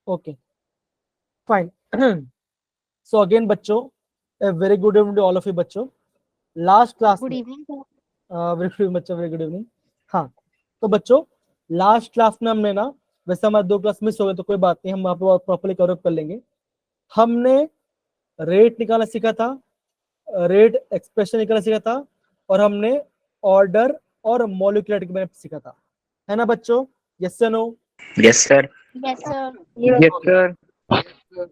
Okay fine. So again बच्चों, a very good evening to all of you बच्चों। Last class good में evening. Very good बच्चों, very good evening. हाँ, तो बच्चों लास्ट क्लास में हमने ना, वैसे हमारे 2 क्लास मिस हो गए तो कोई बात नहीं, हम वहाँ पे प्रॉपर्ली कवर अप कर लेंगे। हमने रेट निकालना सीखा था, रेट एक्सप्रेशन निकालना सीखा था, और हमने ऑर्डर और मॉलिक्यूलरिटी के बारे में सीखा था, है ना बच्चों? यस या no? Yes sir. Yes sir. Yes sir.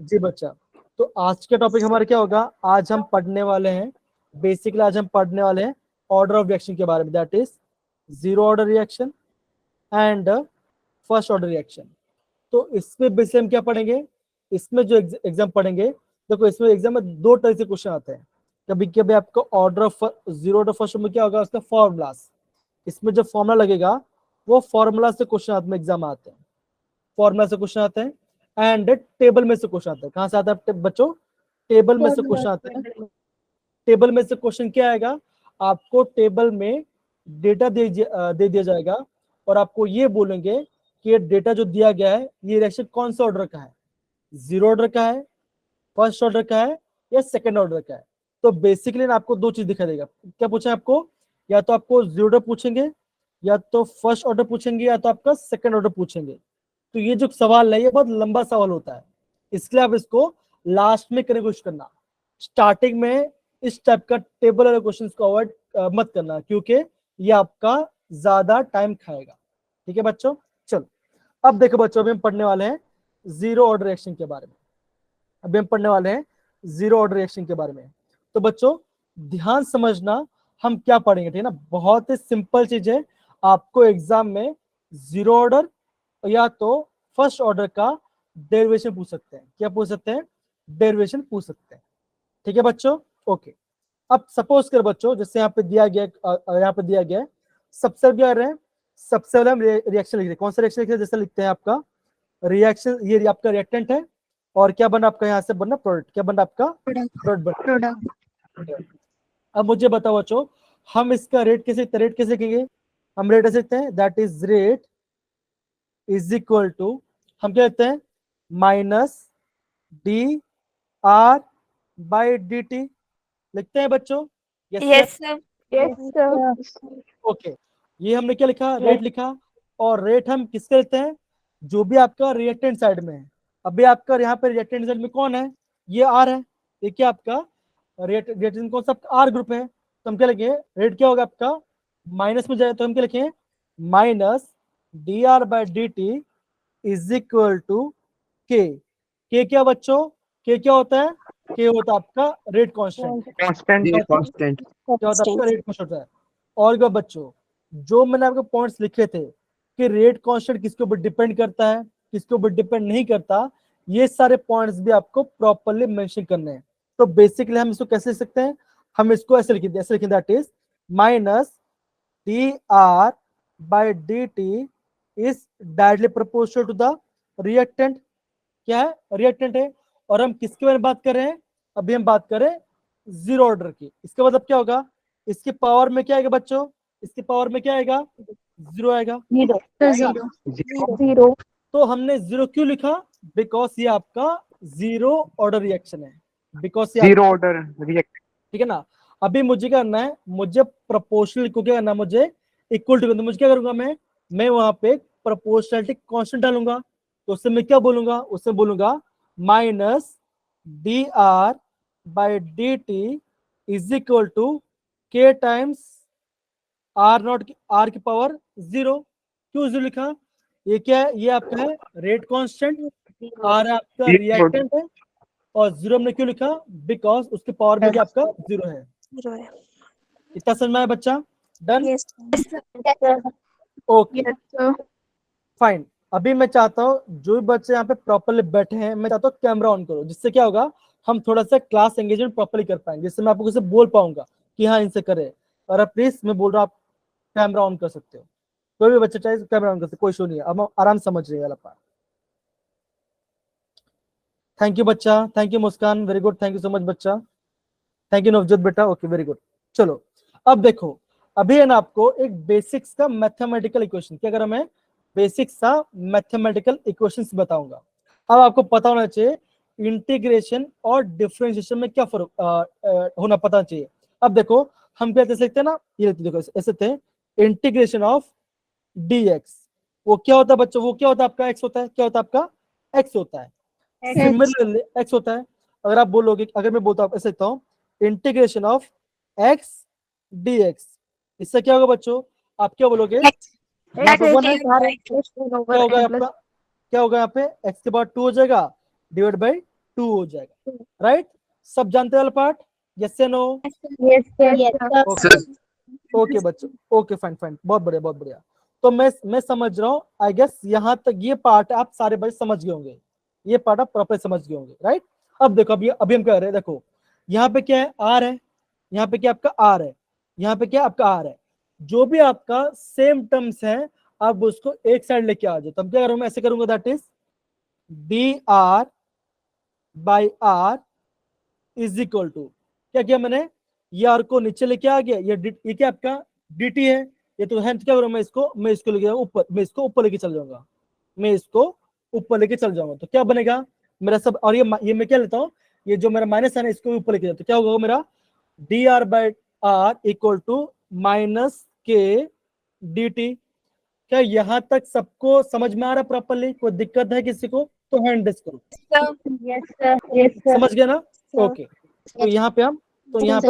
जी बच्चा, तो आज का टॉपिक हमारा क्या होगा? आज हम पढ़ने वाले हैं, बेसिकली आज हम पढ़ने वाले हैं ऑर्डर ऑफ रिएक्शन के बारे में, that is zero order reaction and first order reaction. तो इसमें बेसिकली हम क्या पढ़ेंगे? इसमें जो एग्जाम पढ़ेंगे, देखो इसमें एग्जाम में 2 तरह से क्वेश्चन आते हैं। कभी कभी आपको order of zero order first में क्या होगा, उसका फॉर्मूलाज, इसमें जो फॉर्मूला लगेगा वो फॉर्मूला से क्वेश्चन में एग्जाम आते हैं, फॉर्मूला से क्वेश्चन आते हैं, एंड टेबल में से क्वेश्चन आते हैं। कहां से आता है बच्चों? टेबल में से क्वेश्चन आते हैं। टेबल में से क्वेश्चन क्या आएगा? आपको टेबल में डेटा दे दिया जाएगा और आपको ये बोलेंगे कि ये डेटा जो दिया गया है ये रिएक्शन कौन सा ऑर्डर का है, जीरो ऑर्डर का है, फर्स्ट ऑर्डर का है, या सेकंड ऑर्डर का है। तो बेसिकली आपको 2 चीज दिखाई देगा। क्या पूछा है आपको? या तो आपको जीरो ऑर्डर पूछेंगे, या तो फर्स्ट ऑर्डर पूछेंगे, या तो आपका सेकंड ऑर्डर पूछेंगे। तो ये जो सवाल है ये बहुत लंबा सवाल होता है, इसलिए आप इसको लास्ट में करने की कोशिश करना। स्टार्टिंग में इस टाइप का टेबल वाले क्वेश्चंस को अवॉइड मत करना, क्योंकि ये आपका ज्यादा टाइम खाएगा। ठीक है बच्चों? चलो अब देखो बच्चों, अभी हम पढ़ने वाले हैं जीरो ऑर्डर रिएक्शन के बारे में। अभी हम पढ़ने वाले हैं जीरो ऑर्डर रिएक्शन के बारे में। तो बच्चों ध्यान समझना हम क्या पढ़ेंगे, ठीक है ना? बहुत ही सिंपल चीज है। आपको एग्जाम में जीरो ऑर्डर या तो फर्स्ट ऑर्डर का डेरिवेशन पूछ सकते हैं। क्या पूछ सकते हैं? डेरिवेशन पूछ सकते हैं। ठीक है बच्चों? ओके। अब सपोज कर बच्चों, जैसे यहाँ पे दिया गया, यहाँ पे दिया गया है, सबसे क्या कर रहे हैं? सबसे पहले हम रिएक्शन लिख रहे हैं। कौन सा रिएक्शन लिख रहे हैं? जैसे लिखते हैं आपका रिएक्शन, ये आपका रिएक्टेंट है, और क्या बना आपका? यहाँ से बनना प्रोडक्ट। क्या बना आपका? प्रोडक्ट बना। प्रोडक्ट। अब मुझे बताओ बच्चों, हम इसका रेट कैसे लिखेंगे? हम रेट ऐसे लिखते हैं, that is rate is equal to, हम क्या लिखते हैं? Minus D R by D t लिखते हैं बच्चों। Yes sir. Yes sir. Okay, ये हमने क्या लिखा? रेट लिखा। और रेट हम किसके लेते हैं? जो भी आपका रिएक्टेंट साइड में है। अभी आपका यहाँ पे रिएक्टेंट साइड में कौन है? ये आर है। देखिए आपका रिएक्टेंट कौन सा? आर ग्रुप है। तो हम क्या लिखेंगे? रेट क्या होगा आपका? माइनस में जाए तो हम क्या लिखेंगे? Minus D R by D T is equal to k. K क्या बच्चों? के क्या होता है? के होता है आपका रेट कांस्टेंट। कांस्टेंट। कांस्टेंट। क्या होता है आपका? रेट कांस्टेंट होता है। और क्या बच्चों, जो मैंने आपको पॉइंट्स लिखे थे कि रेट कांस्टेंट किसके ऊपर डिपेंड करता है, किसके ऊपर डिपेंड नहीं करता, ये सारे पॉइंट्स भी आपको प्रॉपर्ली मेंशन करने हैं। तो बेसिकली हम इसको कैसे लिख सकते हैं? हम इसको ऐसे लिखें, that is minus D R by D T is directly proportional to the reactant. क्या है? रिएक्टेंट है। और हम किसके बारे में बात कर रहे हैं? अभी हम बात करें जीरो ऑर्डर की। इसका मतलब क्या होगा? इसकी पावर में क्या आएगा बच्चों? इसकी पावर में क्या आएगा? जीरो आएगा। जीरो। तो हमने जीरो क्यों लिखा? बिकॉज ये आपका जीरो ऑर्डर रिएक्शन है। बिकॉज ये जीरो ऑर्डर रिएक्ट। ठीक है ना? अभी मुझे क्या करना है? मुझे प्रोपोर्शनल को क्या करना है? मुझे इक्वल टू करना है। मुझे क्या करूंगा? मैं वहां पे प्रोपोर्शनलिटी कांस्टेंट डालूंगा। तो उससे मैं क्या बोलूंगा? उससे बोलूंगा minus D R by D T is equal to के टाइम्स आर नॉट, आर की पावर जीरो। क्यों जीरो लिखा? ये क्या है? ये आपका है रेट कांस्टेंट, आर आपका रिएक्टेंट है, और जीरो हमने क्यों लिखा? बिकॉज उसके पावर में क्या आपका? जीरो है। इतना समझ में आया बच्चा? डन? Okay fine. अभी मैं चाहता हूँ जो भी बच्चे यहाँ पे प्रॉपर्ली बैठे हैं, मैं चाहता हूँ कैमरा ऑन करो, जिससे क्या होगा? हम थोड़ा सा क्लास एंगेजमेंट प्रॉपर्ली कर पाएंगे, जिससे मैं आपको किसी बोल पाऊंगा कि हाँ इनसे करे। और अब प्लीज मैं बोल रहा हूँ, आप कैमरा ऑन कर सकते हो। कोई भी बच्चा चाहे कैमरा ऑन कर सकते, कोई इशू नहीं है। अब आराम समझ रही है। थैंक यू बच्चा, thank you Muskan, very good, thank you so much बच्चा, थैंक यू नवजोत बेटा, ओके वेरी गुड। चलो अब देखो, अभी है ना आपको एक बेसिक्स का मैथमेटिकल इक्वेशन क्या करा मैं? बेसिक सा मैथमेटिकल इक्वेशंस बताऊंगा। अब आपको पता होना चाहिए इंटीग्रेशन और डिफरेंशिएशन में क्या फर्क होना पता चाहिए। अब देखो हम क्या दे सकते हैं ना, ये देखो ऐसे थे इंटीग्रेशन ऑफ dx, वो क्या होता है बच्चों, वो क्या होता है आपका x होता है, क्या होता है आपका x होता है। सिमिलरली x होता है। अगर आप बोलोगे, अगर मैं बोलता हूँ ऐसे लिखता हूँ इंटीग्रेशन ऑफ x dx, इससे क्या होगा बच्चों, आप क्या बोलोगे, यहाँ पे 1 है, क्या होगा आपका, क्या होगा यहाँ पे x के बाद 2 हो जाएगा डिवाइड बाई 2 हो जाएगा, राइट। सब जानते हैं वाला पार्ट, यस या नो? ओके बच्चों, ओके फाइन फाइन, बहुत बढ़िया बहुत बढ़िया। तो मैं समझ रहा हूँ, आई गेस यहाँ तक ये पार्ट आप सारे बच्चे समझ गए होंगे, ये पार्ट आप प्रॉपर समझ गए होंगे, राइट। अब देखो अभी हम कह रहे हैं, देखो यहाँ पे क्या है, आर है, यहाँ पे क्या आपका आर है, यहाँ पे क्या आपका आर है। जो भी आपका सेम टर्म्स है आप उसको एक साइड लेके आ जाओ। तब क्या करूंगा, ऐसे करूंगा, that is d are by are is equal to, क्या किया मैंने, ये आर को नीचे लेके आ गया, ये क्या आपका dt है, ये तो है, क्या करूँ मैं इसको लेके ऊपर, मैं इसको ऊपर लेके चल जाऊंगा, मैं इसको ऊपर लेके चल जाऊंगा, तो क्या बनेगा मेरा सब, और ये मैं क्या लेता हूँ, ये जो मेरा माइनस है ना इसको ऊपर लेके जाता, तो क्या होगा मेरा d are by are equal to minus के डी टी। क्या यहाँ तक सबको समझ में आ रहा है प्रॉपरली, कोई दिक्कत है किसी को तो हैंड रेज करो, समझ गए ना? ओके, तो यहाँ पे हम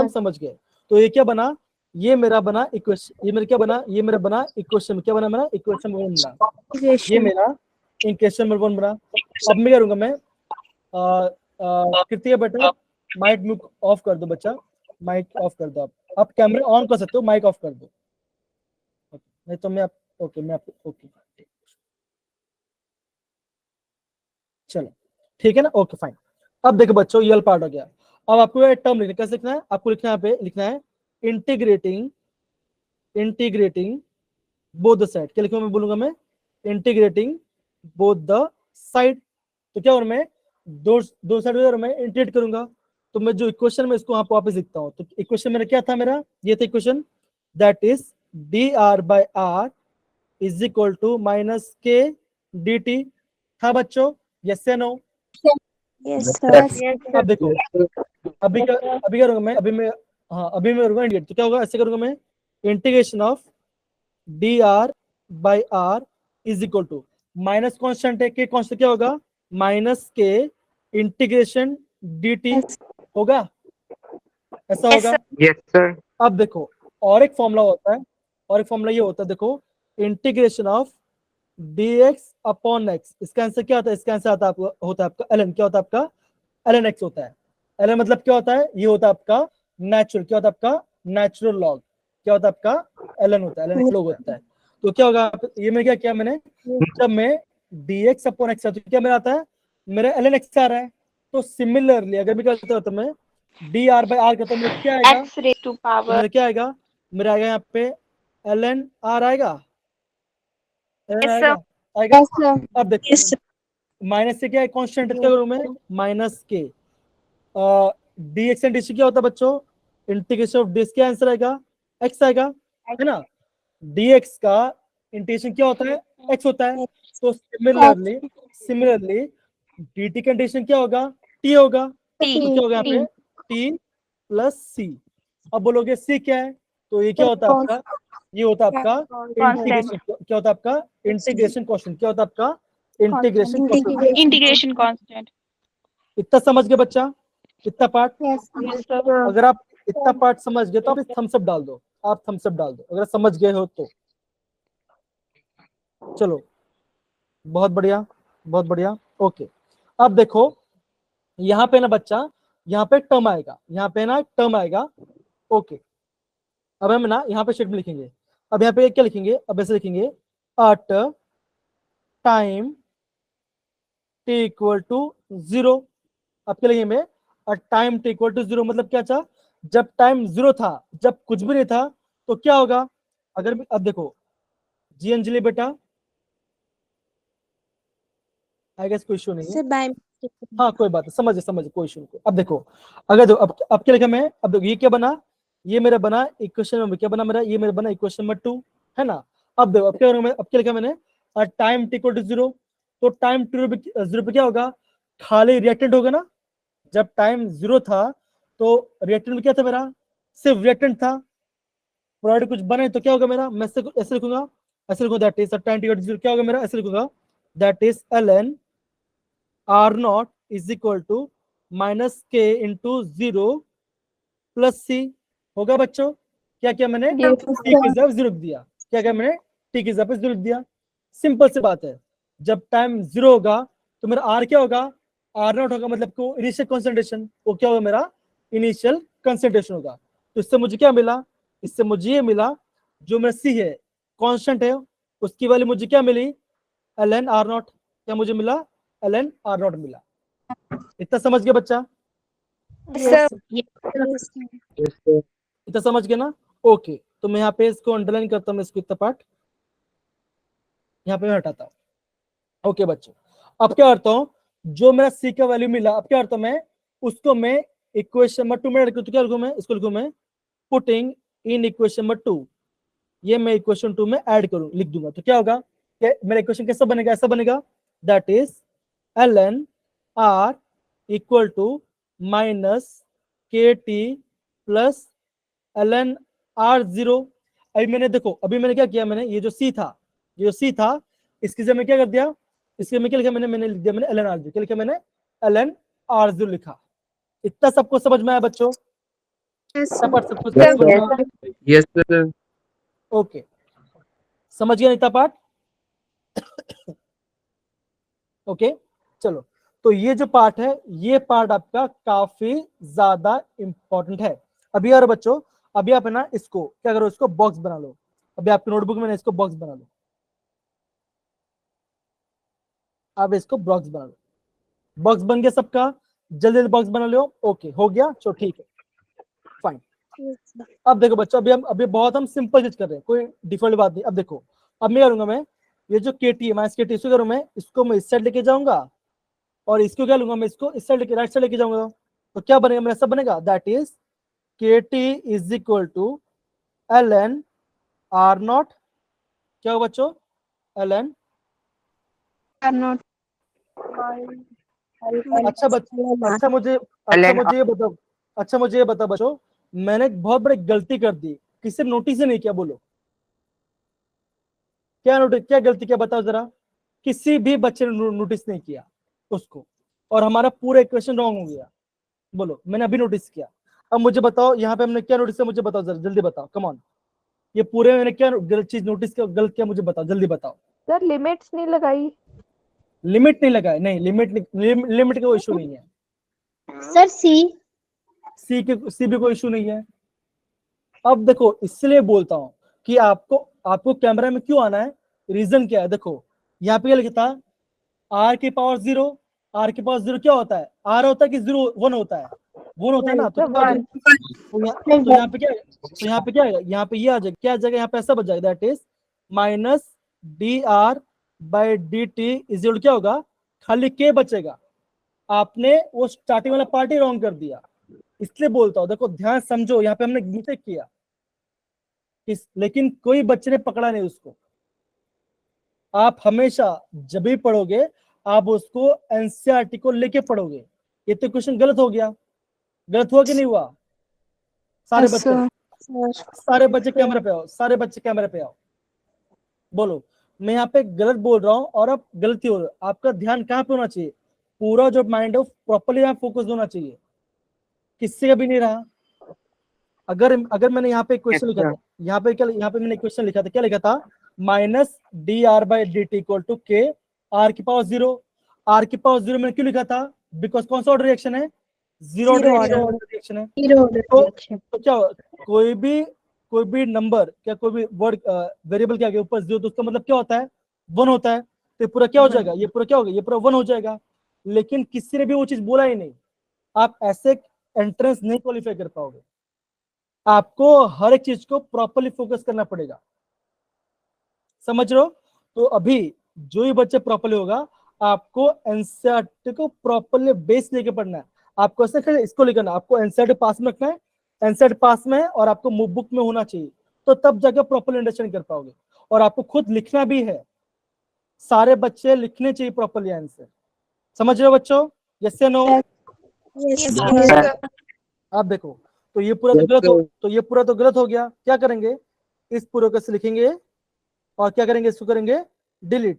समझ गए। तो ये क्या बना, ये मेरा बना इक्वेशन, ये मेरा क्या बना, ये मेरा बना इक्वेशन, क्या बना मेरा इक्वेशन 1 बना, ये मेरा इक्वेशन 1 बना। अब मैं करूंगा, मैं कृत्य बेटा माइक म्यूट ऑफ कर दो बच्चा, माइक ऑफ कर दो, आप कैमरे ऑन कर सकते हो, माइक ऑफ कर दो, नहीं तो मैं आप, ओके मैं आपको, ओके चलो ठीक है ना, ओके फाइन। अब देखो बच्चों ये पार्ट हो गया। अब आपको ये टर्म लिखना, कैसे लिखना है, आपको लिखना है, यहाँ पे लिखना है इंटीग्रेटिंग बोथ द साइड, क्या लिखूंगा मैं, बोलूंगा मैं इंटीग्रेटिंग बोथ द साइड। तो क्या और मैं दो साइड मैं इंटीग्रेट करूंगा, तो मैं जो इक्वेशन में इसको यहाँ पे वापस लिखता हूँ, तो इक्वेशन मेरा क्या था, मेरा ये था equation, that is d are by are is equal to minus के डी टी, था बच्चों, यस या नो? अब देखो अभी करूंगा मैं, अभी मैं करूंगा इंटीग्रेट, तो क्या होगा, ऐसे करूंगा मैं integration of D R by are is equal to minus constant है, के कॉन्स्टेंट क्या होगा, minus K integration D T होगा, ऐसा होगा। Yes sir. अब देखो और एक फॉर्मूला होता है, और एक फॉर्मूला ये होता है, देखो integration of dx upon x, इसका आंसर क्या होता है, इसका आंसर होता है आपका ln, क्या होता है आपका ln x होता है। ln मतलब क्या होता है, ये होता है आपका नेचुरल, क्या होता है आपका नेचुरल लॉग, क्या होता है आपका ln होता है, ln log होता है। तो क्या होगा, ये मैं क्या किया मैंने, जब मैं dx अपॉन x, तो क्या मेरा आता है, मेरा ln x आ रहा है। तो सिमिलरली अगर मैं क्या करता हूं, तो मैं dr बाई r करता हूं, मेरा क्या आएगा, x raised to power मेरा क्या आएगा, मेरा आएगा यहाँ पे ln r आएगा, ln yes sir आएगा। अब देखो माइनस से क्या है, कांस्टेंट क्या करूं मैं, माइनस के dx एंड dt क्या होता है बच्चों, इंटीग्रेशन ऑफ dx, क्या आंसर आएगा, x आएगा, है ना। dx का इंटीग्रेशन क्या होता है, x होता है। तो सिमिलरली dt का इंटीग्रेशन क्या होगा, t होगा, तो क्या होगा यहाँ पे t प्लस c। अब बोलोगे c क्या है, तो ये क्या होता है आपका, ये होता है आपका इंटीग्रेशन, क्या होता है आपका इंटीग्रेशन क्वेश्चन, क्या होता है आपका इंटीग्रेशन क्वेश्चन। integration constant इतना समझ गए बच्चा, इतना पार्ट, yes sir अगर आप इतना पार्ट समझ गए तो आप थम्स अप डाल दो, आप थम्स अप डाल दो अगर समझ गए हो तो। चलो बहुत बढ़िया बहुत बढ़िया, ओके। अब देखो यहाँ पे ना बच्चा, यहाँ पे टर्म आएगा, यहाँ पे ना टर्म आएगा, ओके। अब हम ना यहाँ पे शीट में लिखेंगे, अब यहाँ पे क्या लिखेंगे, अब ऐसे लिखेंगे अट टाइम t इक्वल टू 0। अब क्या लिखेंगे, टाइम t इक्वल टू 0 मतलब क्या था, जब टाइम 0 था, जब कुछ भी नहीं था, तो क्या होगा, अगर अब देखो जी अंजलि बेटा, आई गेस कोई इशू नहीं है, हाँ कोई बात नहीं, समझ कोई इशू नहीं। अब देखो अगर अब क्या लिखा मैं, अब देखो ये क्या बना, ये मेरा बना इक्वेशन नंबर, क्या बना मेरा, ये मेरा बना इक्वेशन नंबर 2, है ना। अब देखो अब क्या लिखा मैंने, और टाइम टी इक्वल टू 0, तो टाइम टी 0 पे क्या होगा, खाली रिएक्टेंट होगा ना। जब टाइम 0 था तो रिएक्टेंट में क्या था मेरा, सिर्फ रिएक्टेंट था। प्रोडक्ट कुछ बने तो क्या होगा मेरा, मैं ऐसे लिखूंगा, ऐसे लिखूंगा, that is time T equal to 0 क्या होगा मेरा, ऐसे लिखूंगा, that is ln R0 is equal to minus के इंटू 0 प्लस सी। होगा बच्चों, क्या क्या मैंने Yes, टी की जगह 0 लिख दिया, क्या क्या मैंने टी की जगह 0 लिख दिया। सिंपल सी बात है, जब टाइम 0 होगा तो मेरा आर क्या होगा, R0 होगा, मतलब को इनिशियल कंसंट्रेशन, वो क्या होगा मेरा इनिशियल कंसंट्रेशन होगा। तो इससे मुझे क्या मिला, इससे मुझे ये मिला, जो मेरा सी है कांस्टेंट है, उसकी वैल्यू मुझे क्या मिली, ln R0, क्या मुझे मिला, ln R0 मिला। इतना समझ गया बच्चा, sir. Yes, sir. इतना समझ गया ना। ओके, तो मैं यहाँ पे इसको अंडरलाइन करता हूँ, इसको इतना पार्ट यहाँ पे मैं हटाता हूँ। ओके बच्चों, अब क्या करता हूँ, जो मेरा सी का वैल्यू मिला, अब क्या करता हूँ मैं, उसको मैं इक्वेशन नंबर 2 में रखूँ, तो क्या लिखूँ मैं, इसको लिखूँ मैं पुटिंग इन इक्वेशन नंबर 2, ये मैं इक्वेशन 2 में ऐड करूँ, लिख दूंगा, तो क्या होगा, मेरा इक्वेशन कैसा बनेगा, ऐसा बनेगा, that is ln R equal to minus के टी प्लस ln R0। अभी मैंने देखो, अभी मैंने क्या किया, मैंने ये जो C था, ये जो C था, इसकी जगह मैं क्या कर दिया, इसके में क्या लिखा मैंने लिख दिया मैंने ln R0, क्या लिखा मैंने ln R0 लिखा। इतना सबको समझ में आया बच्चों, इतना पार्ट सबको Yes, समझ में sir. आया? Yes, sir. ओके, समझ गया इतना पार्ट। ओके चलो, तो ये जो पार्ट है, ये पार्ट आपका काफी ज्यादा इंपॉर्टेंट है। अभी यार बच्चों, अभी आप है ना इसको क्या करो, इसको बॉक्स बना लो, अभी आपकी नोटबुक में ना इसको बॉक्स बना लो, आप इसको बॉक्स बना लो। बॉक्स बन गया सबका, जल्दी जल्दी बॉक्स बना लो। ओके हो गया, चलो ठीक है, फाइन। अब देखो बच्चों, अभी बहुत हम सिंपल चीज कर रहे हैं, कोई डिफिकल्ट बात नहीं। अब देखो, अब मैं करूंगा, मैं ये जो के टी है, माइनस के टी, इसको करूँ मैं, इसको मैं इस साइड लेके जाऊंगा, और इसको क्या लूंगा मैं, इसको इस साइड लेके, राइट साइड लेके जाऊंगा, तो क्या बनेगा मेरा, ऐसा बनेगा, दैट इज के T is equal to ln R0, क्या होगा बच्चों, ln, Not. अच्छा अच्छा मुझे ln ये बताओ, अच्छा मुझे ये बताओ बच्चों, मैंने एक बहुत बड़ी गलती कर दी, किसी ने नोटिस ही नहीं किया, बोलो क्या नोटिस, क्या गलती, क्या बताओ जरा, किसी भी बच्चे ने नोटिस नहीं किया उसको, और हमारा पूरा इक्वेशन रॉन्ग हो गया। बोलो, मैंने अभी नोटिस किया। अब मुझे बताओ, यहाँ पे हमने क्या नोटिस किया, मुझे बताओ जरा, जल्दी बताओ, कम ऑन, ये पूरे मैंने क्या गलत चीज नोटिस किया, गलत किया, मुझे बताओ, जल्दी बताओ। सर लिमिट्स नहीं लगाई। लिमिट नहीं लगाए, नहीं लिमिट लिमिट का कोई इशू नहीं है, सर सी सी भी कोई इशू नहीं है। अब देखो, इसलिए बोलता हूं कि आपको आपको कैमरा में क्यों आना है, रीजन क्या है, देखो यहाँ पे क्या लिखा था, आर की पावर 0, आर की पावर 0 क्या होता है, आर होता है कि 0 1 होता है, 1 होता है ना, तो क्या हो जाएगा, तो यहाँ पे क्या, तो यहाँ पे क्या है, यहाँ पे ये आ जाएगा, क्या आ जाएगा यहाँ पे, ऐसा बच जाएगा, that is minus D R by D T is क्या होगा, खाली के बचेगा। आपने वो स्टार्टिंग वाला पार्ट ही रॉन्ग कर दिया, इसलिए बोलता हूँ, देखो ध्यान समझो, यहाँ पे हमने मिस्टेक किया, लेकिन कोई बच्चे ने पकड़ा नहीं उसको। आप हमेशा जब भी पढ़ोगे, आप उसको एनसीईआरटी को लेके पढ़ोगे। ये तो क्वेश्चन गलत हो गया, गलत हुआ कि नहीं हुआ, सारे बच्चे, सारे बच्चे कैमरे पे आओ, सारे बच्चे कैमरे पे आओ, बोलो मैं यहाँ पे गलत बोल रहा हूँ और अब गलती हो रही है, आपका ध्यान कहाँ पे होना चाहिए, पूरा जो माइंड है प्रॉपर्ली यहाँ फोकस होना चाहिए, किससे कभी नहीं रहा। अगर अगर मैंने यहाँ पे क्वेश्चन लिखा था, यहाँ पे क्या, यहाँ पे मैंने क्वेश्चन लिखा था, क्या लिखा था, minus D R by D t equal to k r की पावर 0, आर की पावर 0 मैंने क्यों लिखा था, बिकॉज कौन सा ऑर्डर रिएक्शन है, जीरो ऑर्डर रिएक्शन है। तो क्या कोई भी नंबर, क्या कोई भी वर्ड वेरिएबल के आगे ऊपर 0, तो उसका मतलब क्या होता है, 1 होता है, तो ये पूरा क्या हो जाएगा, ये पूरा क्या होगा, ये पूरा 1 हो जाएगा। लेकिन किसी ने भी वो चीज बोला ही नहीं, आप ऐसे एंट्रेंस नहीं क्वालिफाई कर पाओगे, आपको हर एक चीज को प्रॉपर्ली फोकस करना पड़ेगा, समझ रहे हो। तो अभी जो ही बच्चे प्रॉपर्ली होगा, आपको एनसीईआरटी को प्रॉपर्ली बेस लेके पढ़ना है, आपको ऐसे इसको लिखना, आपको एनसीईआरटी पास में रखना है, एनसीईआरटी पास में है और आपको मुख बुक में होना चाहिए, तो तब जाकर प्रॉपर्ली अंडरस्टैंड कर पाओगे, और आपको खुद लिखना भी है, सारे बच्चे लिखने चाहिए प्रॉपरली आंसर। समझ रहे हो बच्चों? यस या नो? आप देखो, तो ये पूरा तो गलत हो, तो ये पूरा तो गलत हो गया। क्या करेंगे, इस पूरे को से लिखेंगे और क्या करेंगे, इसको करेंगे डिलीट।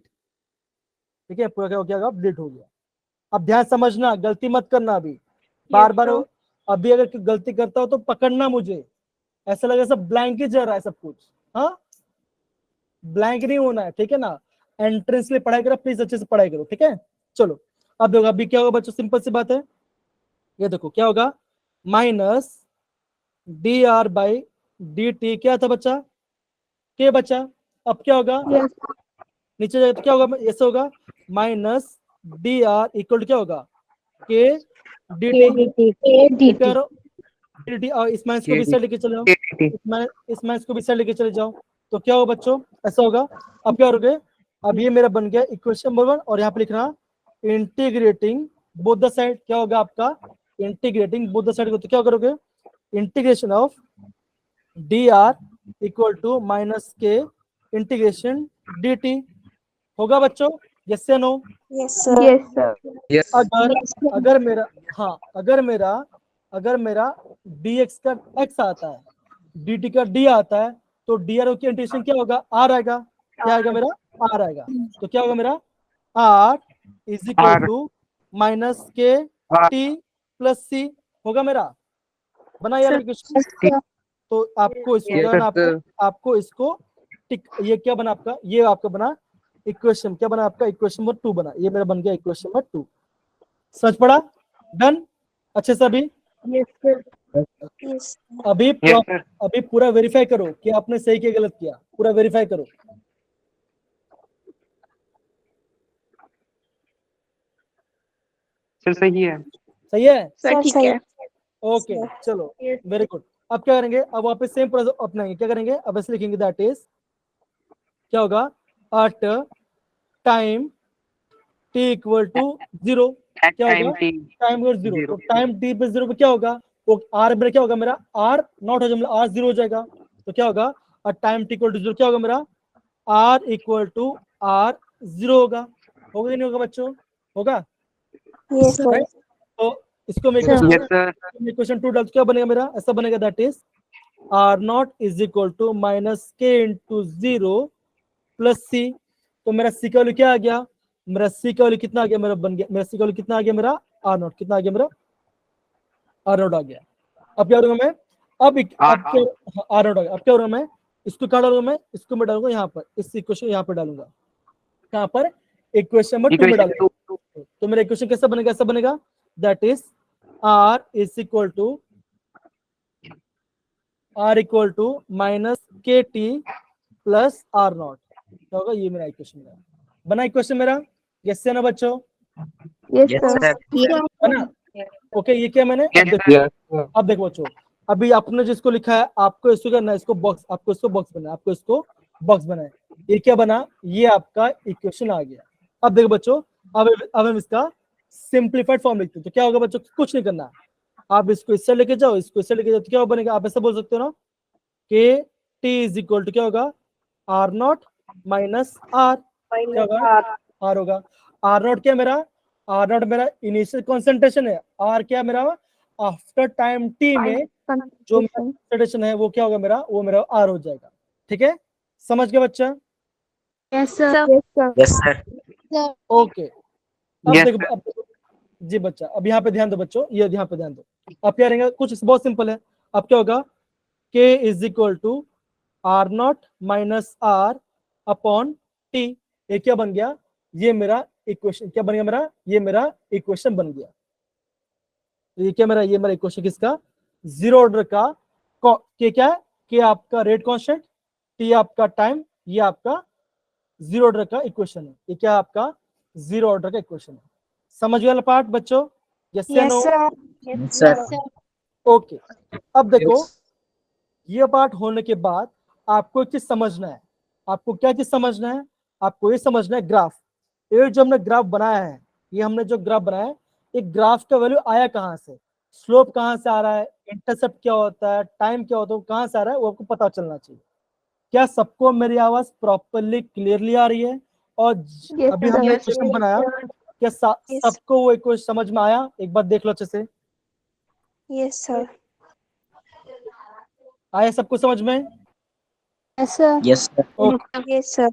ठीक है, पूरा क्या हो गया, डिलीट हो गया। अब ध्यान समझना, गलती मत करना अभी, बार बार। अभी अगर गलती करता हो तो पकड़ना मुझे, ऐसा लगे सब ब्लैंक ही जा रहा है सब कुछ। हाँ, ब्लैंक नहीं होना है, ठीक है ना। एंट्रेंस में पढ़ाई करो प्लीज, अच्छे से पढ़ाई करो, ठीक है। चलो अब देखो, अभी क्या होगा बच्चों, सिंपल सी बात है। ये देखो क्या होगा, minus D R by D t, क्या था बच्चा, के बच्चा। अब क्या होगा, नीचे जाए तो क्या होगा, ऐसे होगा, minus D R equal to क्या होगा, के डी टी। डी और इस माइनस को भी साइड लेके चले जाओ, इस माइनस को भी साइड लेके चले जाओ, तो क्या होगा बच्चों, ऐसा होगा। अब क्या करोगे, अब ये मेरा बन गया इक्वेशन नंबर 1, और यहाँ पे लिखना इंटीग्रेटिंग बोथ द साइड। क्या होगा आपका, इंटीग्रेटिंग बोथ द साइड को, तो क्या करोगे, integration of D R equal to minus K integration D T होगा बच्चों। यस या नो? Yes sir. Yes. अगर मेरा, हाँ, अगर मेरा dx का x आता है, dt का d आता है, तो dr की इंटीग्रेशन क्या होगा, r आएगा। क्या आएगा मेरा, r आएगा। तो क्या होगा मेरा, r is equal to minus के टी प्लस सी होगा मेरा। बना यार इक्वेशन? तो आपको इसको Yes, क्या बना, sir. आपको इसको टिक, ये क्या बना आपका, ये आपका बना इक्वेशन, क्या बना आपका, इक्वेशन नंबर 2 बना। ये मेरा बन गया इक्वेशन नंबर 2। समझ पड़ा? डन अच्छे से। अभी अभी Yes, sir. अभी पूरा वेरीफाई करो कि आपने सही किया गलत किया, पूरा वेरीफाई करो। सर सही है। सही है, सर ठीक है। ओके चलो, वेरी गुड। अब क्या करेंगे, अब वापस सेम प्रोसेस अपनाएंगे। क्या करेंगे, अब ऐसे लिखेंगे, दैट इज क्या होगा, at time T equal to 0। क्या होगा, टाइम इक्वल 0, तो टाइम टी पे 0 पे क्या होगा, वो आर मेरा क्या होगा, मेरा आर नॉट हो जाएगा, आर 0 हो जाएगा। तो क्या होगा, और टाइम टी इक्वल टू 0 क्या होगा मेरा, आर इक्वल टू आर 0 होगा। होगा कि नहीं होगा बच्चों, होगा। Right? तो इसको मैं Yes, sir. इक्वेशन 2 डाल तो क्या बनेगा मेरा, ऐसा बनेगा, that is R not is equal to minus के इंटू 0 प्लस सी। तो मेरा सी का वैल्यू क्या आ गया, मेरा सी का वैल्यू कितना आ गया, मेरा बन गया, मेरा सी का वैल्यू कितना आ गया, मेरा आर नॉट कितना आ गया, मेरा आर नॉट आ गया। अब क्या करूंगा मैं, अब क्या आर नॉट आ गया। अब क्या करूंगा मैं, इसको क्या डालूंगा मैं, इसको मैं डालूंगा यहाँ पर, इस इक्वेशन यहाँ पर डालूंगा, कहाँ पर, इक्वेशन नंबर 2 में डालूंगा। तो मेरा इक्वेशन कैसा बनेगा, ऐसा बनेगा, that is R is equal to minus के टी प्लस आर नॉट। क्या होगा, ये मेरा इक्वेशन है। बना इक्वेशन मेरा, यस या ना बच्चों? Yes Yes, sir. sir. बना, ओके। ये क्या मैंने, Yes, sir. अब देखो बच्चों, अभी आपने जिसको लिखा है, आपको इसको करना है, इसको बॉक्स, आपको इसको बॉक्स बनाना है, आपको इसको बॉक्स बनाना है। ये क्या बना, ये आपका इक्वेशन आ गया। अब देखो बच्चों, अब हम इसका सिंप्लीफाइड फॉर्म लिखते हैं। तो क्या होगा बच्चों, कुछ नहीं करना, आप इसको इससे लेके जाओ, इसको इससे लेके जाओ, तो क्या बनेगा, आप ऐसा बोल सकते हो ना, के टी इज इक्वल टू क्या होगा, आर नॉट माइनस आर। क्या होगा, आर होगा। आर नॉट क्या मेरा, आर नॉट मेरा इनिशियल कॉन्सेंट्रेशन है, आर क्या मेरा आफ्टर टाइम टी में जो कंसंट्रेशन है, वो क्या होगा मेरा, वो मेरा आर हो जाएगा। ठीक है, समझ गए बच्चा? Yes sir. Yes, sir. Okay. अब Yes, देखो, अब देखो जी बच्चा, अब यहाँ पे ध्यान दो बच्चों, ये यहाँ पे ध्यान दो। अब क्या रहेगा, कुछ बहुत सिंपल है। अब क्या होगा, K is equal to are not minus R upon T. ये क्या बन गया, ये मेरा इक्वेशन क्या बन गया मेरा, ये मेरा इक्वेशन बन गया। तो ये क्या मेरा, ये मेरा इक्वेशन किसका, 0 ऑर्डर का, के क्या है, के आपका रेट कांस्टेंट, टी आपका टाइम, ये आपका 0 ऑर्डर का इक्वेशन है। ये क्या आपका 0 ऑर्डर का इक्वेशन है। समझ वाला पार्ट बच्चों, यस या नो? Yes, sir. ओके। अब देखो, ये पार्ट होने के बाद आपको एक चीज समझना है। आपको क्या चीज समझना है, आपको ये समझना है ग्राफ। ये जो हमने ग्राफ बनाया है, ये हमने जो ग्राफ बनाया है, एक ग्राफ का वैल्यू आया कहाँ से, स्लोप कहाँ से आ रहा है, इंटरसेप्ट क्या होता है, टाइम क्या होता है, कहाँ से आ रहा है, वो आपको पता चलना चाहिए। क्या सबको मेरी आवाज प्रॉपरली क्लियरली आ रही है? और Yes, अभी sir. हमने Yes, क्वेश्चन sir. बनाया, क्या Yes. सबको वो क्वेश्चन समझ में आया? एक बार देख लो अच्छे से, Yes, sir. आया सबको समझ में? Yes, sir. Yes, sir. Okay, Yes, sir.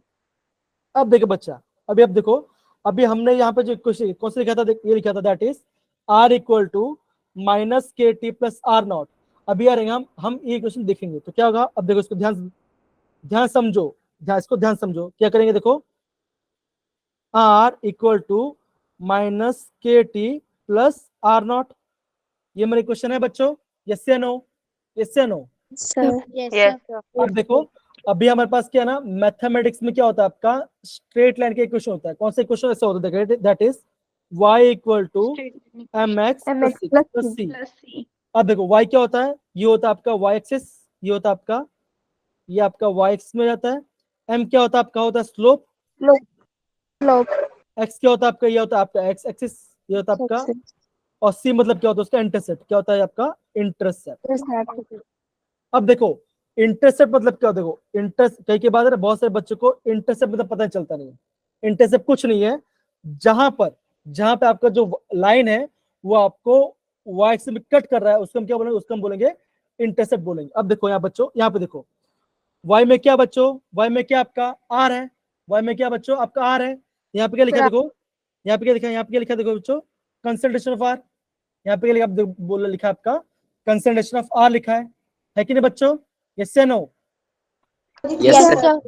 अब देखो बच्चा, अभी अब देखो, अभी हमने यहाँ पे जो क्वेश्चन कौन सा लिखा था, ये लिखा था that is r equal to minus के टी प्लस आर नॉट। अभी यार हम ये क्वेश्चन देखेंगे तो क्या होगा। अब देखो इसको ध्यान ध्यान समझो, इसको ध्यान समझो, क्या करेंगे देखो, r इक्वल टू माइनस के टी प्लस आर नॉट, ये मेरे क्वेश्चन है बच्चों, यस या नो, यस या no. Sir. Yes, Yes, sir. अब देखो, अभी हमारे पास क्या है ना, मैथमेटिक्स में क्या होता है आपका, स्ट्रेट लाइन का इक्वेशन होता है। कौन सा इक्वेशन ऐसा होता है, that is y equal to M X MX plus plus C. C. अब देखो y क्या होता है, ये होता है आपका y एक्सिस, ये होता है आपका, ये आपका y एक्सिस में जाता है। m क्या होता है आपका, होता है स्लोप। Slope. Slope. x क्या होता है आपका, ये होता है आपका x एक्सिस, ये होता है आपका। और c मतलब क्या होता है उसका, इंटरसेप्ट, क्या होता है आपका, इंटरसेप्ट। Intercept. अब देखो इंटरसेप्ट मतलब क्या, देखो कई के बाद बहुत सारे बच्चों को इंटरसेप्ट मतलब पता चलता नहीं है। इंटरसेप्ट कुछ नहीं है, जहां पे आपका जो लाइन है वो आपको y एक्सिस में कट कर रहा है, उसको हम क्या बोलेंगे, उसको हम बोलेंगे इंटरसेप्ट बोलेंगे। अब देखो यहाँ बच्चों, यहाँ पे देखो y में क्या बच्चों, y में क्या आपका r है, y में क्या बच्चों आपका r है। यहाँ पे क्या लिखा है देखो, यहाँ पे क्या लिखा है, यहाँ पे क्या लिखा है देखो बच्चों, कंसंट्रेशन ऑफ r। यहाँ पे क्या लिखा है आपका, कंसंट्रेशन ऑफ r लिखा है कि नहीं बच्चों, यस या no? Yes, Yes, sir. sir.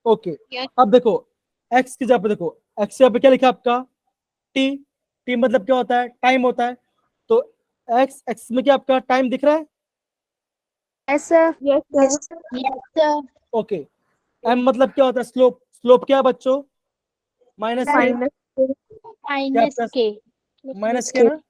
Okay, अब देखो x की जगह पे देखो, x यहाँ पे क्या लिखा है आपका, t। t मतलब क्या होता है, टाइम होता है। तो x में क्या आपका टाइम दिख रहा है, Yes, sir. Yes, Yes, sir. Okay. m मतलब क्या होता है, स्लोप। स्लोप क्या है बच्चों, माइनस के, Minus क्या Minus आपका K. माइनस के ना,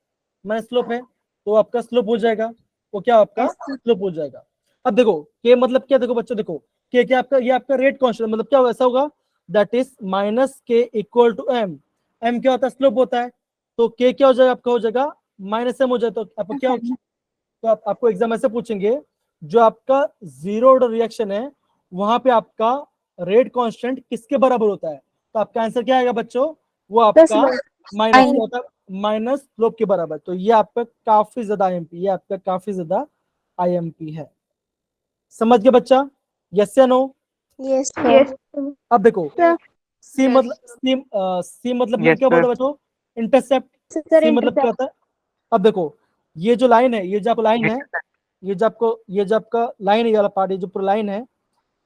माइनस स्लोप है, तो आपका स्लोप हो जाएगा, वो क्या आपका स्लोप हो जाएगा। अब देखो के मतलब क्या, देखो बच्चों देखो, के क्या आपका, ये आपका रेट कांस्टेंट, मतलब क्या होगा, ऐसा होगा दैट इज माइनस के इक्वल टू एम। एम क्या होता है, स्लोप होता है, तो के क्या हो जाएगा आपका, हो जाएगा माइनस एम हो जाए, तो आपको क्या हो, तो आपको एग्जाम ऐसे पूछेंगे, जो आपका जीरो ऑर्डर रिएक्शन है वहां पे आपका रेट कांस्टेंट किसके बराबर होता है, तो आपका आंसर क्या आएगा बच्चों, वो आपका माइनस क्या होता है, माइनस स्लोप के बराबर। तो ये आपका काफी ज्यादा आईएमपी, ये आपका काफी ज्यादा आईएमपी है। समझ गए बच्चा, यस या नो? Yes, sir. अब देखो Sir. सी मतलब सी मतलब मैंने Yes, क्या sir. बोला बच्चों, इंटरसेप्ट। Sir, सी मतलब क्या होता है, अब देखो ये जो लाइन है, ये जो आपको लाइन है, ये जो आपका लाइन है, ये वाला पार्ट, ये जो पूरा लाइन है,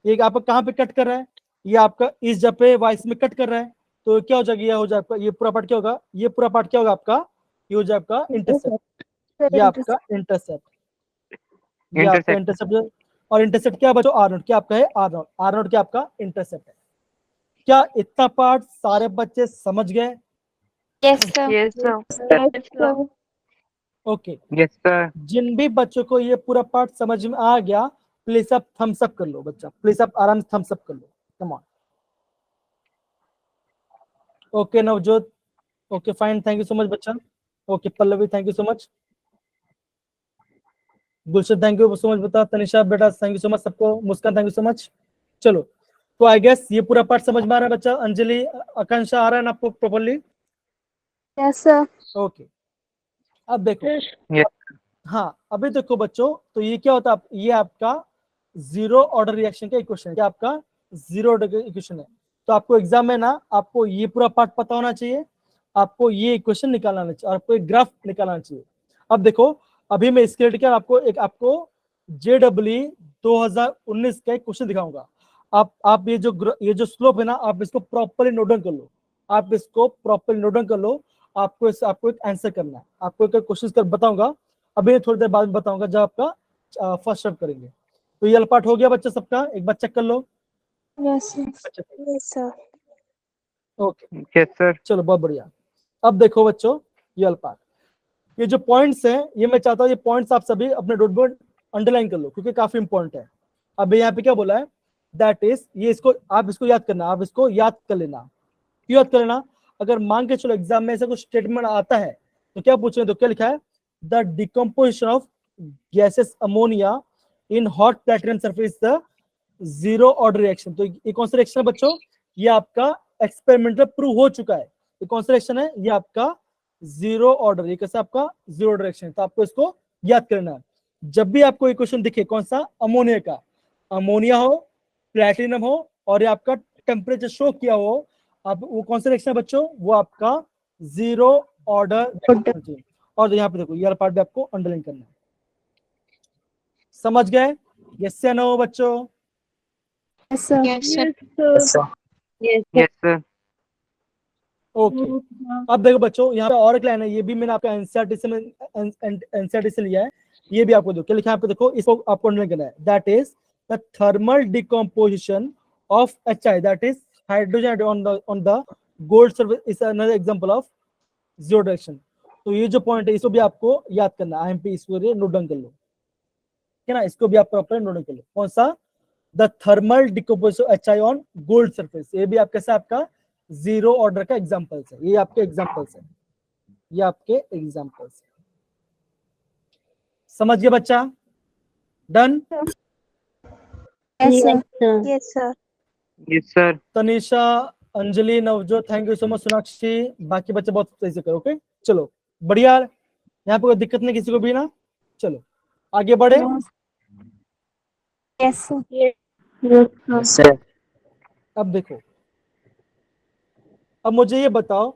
ये आपका कहाँ पे कट कर रहा है, ये आपका इस जगह पे वाइस में कट कर रहा है, तो क्या हो जाएगा, ये हो जाएगा आपका, ये पूरा पार्ट क्या होगा, ये पूरा पार्ट क्या होगा आपका, ये हो जाएगा आपका इंटरसेप्ट, ये आपका इंटरसेप्ट, ये आपका Intercept. इंटरसेप्ट। और इंटरसेप्ट क्या बच्चों, आर नोट, क्या आपका है, आर नोट, आर नोट क्या आपका इंटरसेप्ट है। क्या इतना पार्ट सारे बच्चे समझ गए? Yes, sir. Yes, sir. Yes, sir. Okay, Yes, sir. जिन भी बच्चों को ये पूरा पार्ट समझ में आ गया, प्लीज आप थम्स अप कर लो बच्चा, प्लीज आप आराम से थम्स अप कर लो, come on. Okay Navjot, okay fine, thank you so much बच्चा। Okay Pallavi, thank you so much. Gulshan thank you so much बता, तनिषा बेटा थैंक यू सो मच सबको, Muskan thank you so much. चलो, तो आई गेस ये पूरा पार्ट समझ में आ रहा है बच्चा, अंजलि आकांक्षा आ रहा है ना आपको प्रॉपर्ली? Yes, sir. ओके, अब देखो, Yes. हाँ अभी देखो बच्चों, तो ये क्या होता है, ये आपका जीरो ऑर्डर रिएक्शन का इक्वेशन है, क्या आपका जीरो ऑर्डर का इक्वेशन है। तो आपको एग्जाम में ना, आपको ये पूरा पार्ट पता होना चाहिए, आपको ये इक्वेशन निकालना चाहिए, और आपको एक ग्राफ निकालना चाहिए। अब देखो, अभी मैं इसके लिए आपको JEE 2019 का एक क्वेश्चन दिखाऊंगा। आप ये जो स्लोप है ना, आप इसको प्रॉपर्ली नोट डाउन कर लो, आप इसको प्रॉपर्ली नोट डाउन कर लो। आपको एक आंसर करना है, आपको एक क्वेश्चन कर बताऊंगा, अभी थोड़ी देर बाद में बताऊंगा, जब आपका फर्स्ट शॉट करेंगे। तो ये पार्ट हो गया बच्चा सबका, एक बार चेक कर लो। Yes, sir. Yes, sir. Okay, Yes, sir. चलो बहुत बढ़िया। अब देखो बच्चों, ये पार्ट, ये जो पॉइंट्स हैं, ये मैं चाहता हूँ ये पॉइंट्स आप सभी अपने नोट बोर्ड अंडरलाइन कर लो, क्योंकि काफी इंपॉर्टेंट है। अब यहाँ पे क्या बोला है, दैट इज, ये इसको आप इसको याद करना, आप इसको याद कर लेना। क्यों याद कर लेना, अगर मान के चलो एग्जाम में ऐसा कुछ स्टेटमेंट आता है, तो क्या पूछे, तो क्या लिखा है, the decomposition of gases ammonia in hot platinum surface the zero order reaction. तो ये कौन सा रिएक्शन है बच्चों, ये आपका एक्सपेरिमेंटल प्रूव हो चुका है। ये कौन सा रिएक्शन है? ये आपका जीरो ऑर्डर। ये कैसा आपका जीरो ऑर्डर रिएक्शन है। तो आपको इसको याद करना है। जब भी आपको एक क्वेश्चन दिखे कौन सा, अमोनिया का, अमोनिया हो, प्लेटिनम हो और ये आपका टेम्परेचर शो किया हो, आप वो कौन सा रिएक्शन है बच्चों? वो आपका जीरो ऑर्डर। और यहाँ पे देखो ये वाला पार्ट भी आपको अंडरलाइन करना है। समझ गए? यस या नो बच्चों? Yes, sir. Yes, sir. Yes, sir. Okay. अब देखो बच्चों यहाँ पे और एक लाइन है, ये भी मैंने आपका एनसीईआरटी से लिया है। ये भी आपको दो क्या लिखा है यहाँ पे देखो, इसको आपको अंडरलाइन करना है। That is the thermal decomposition of HI, that is hydrogen on the gold surface is another example of zero direction. तो ये जो पॉइंट है इसको भी आपको याद करना है। IMP इसको नोट डाउन कर लो, ठीक है ना? इसको भी आप प्रॉपर नोट डाउन कर लो। कौन सा? The thermal decomposition of HI on gold surface. ये भी आप कैसा आपका जीरो ऑर्डर का एग्जांपल्स है। ये आपके एग्जांपल्स है, ये आपके एग्जांपल्स है। समझ गए बच्चा? Done? Yes, sir. sir. Yes, sir. Yes, sir. Tanisha, Anjali, Navjot, thank you so much. Sonakshi, बाकी बच्चे बहुत सही से करो। ओके चलो बढ़िया। यहाँ पे कोई दिक्कत नहीं किसी को भी ना। चलो आगे बढ़े। Yes, sir. Yes, sir. अब देखो, अब मुझे ये बताओ,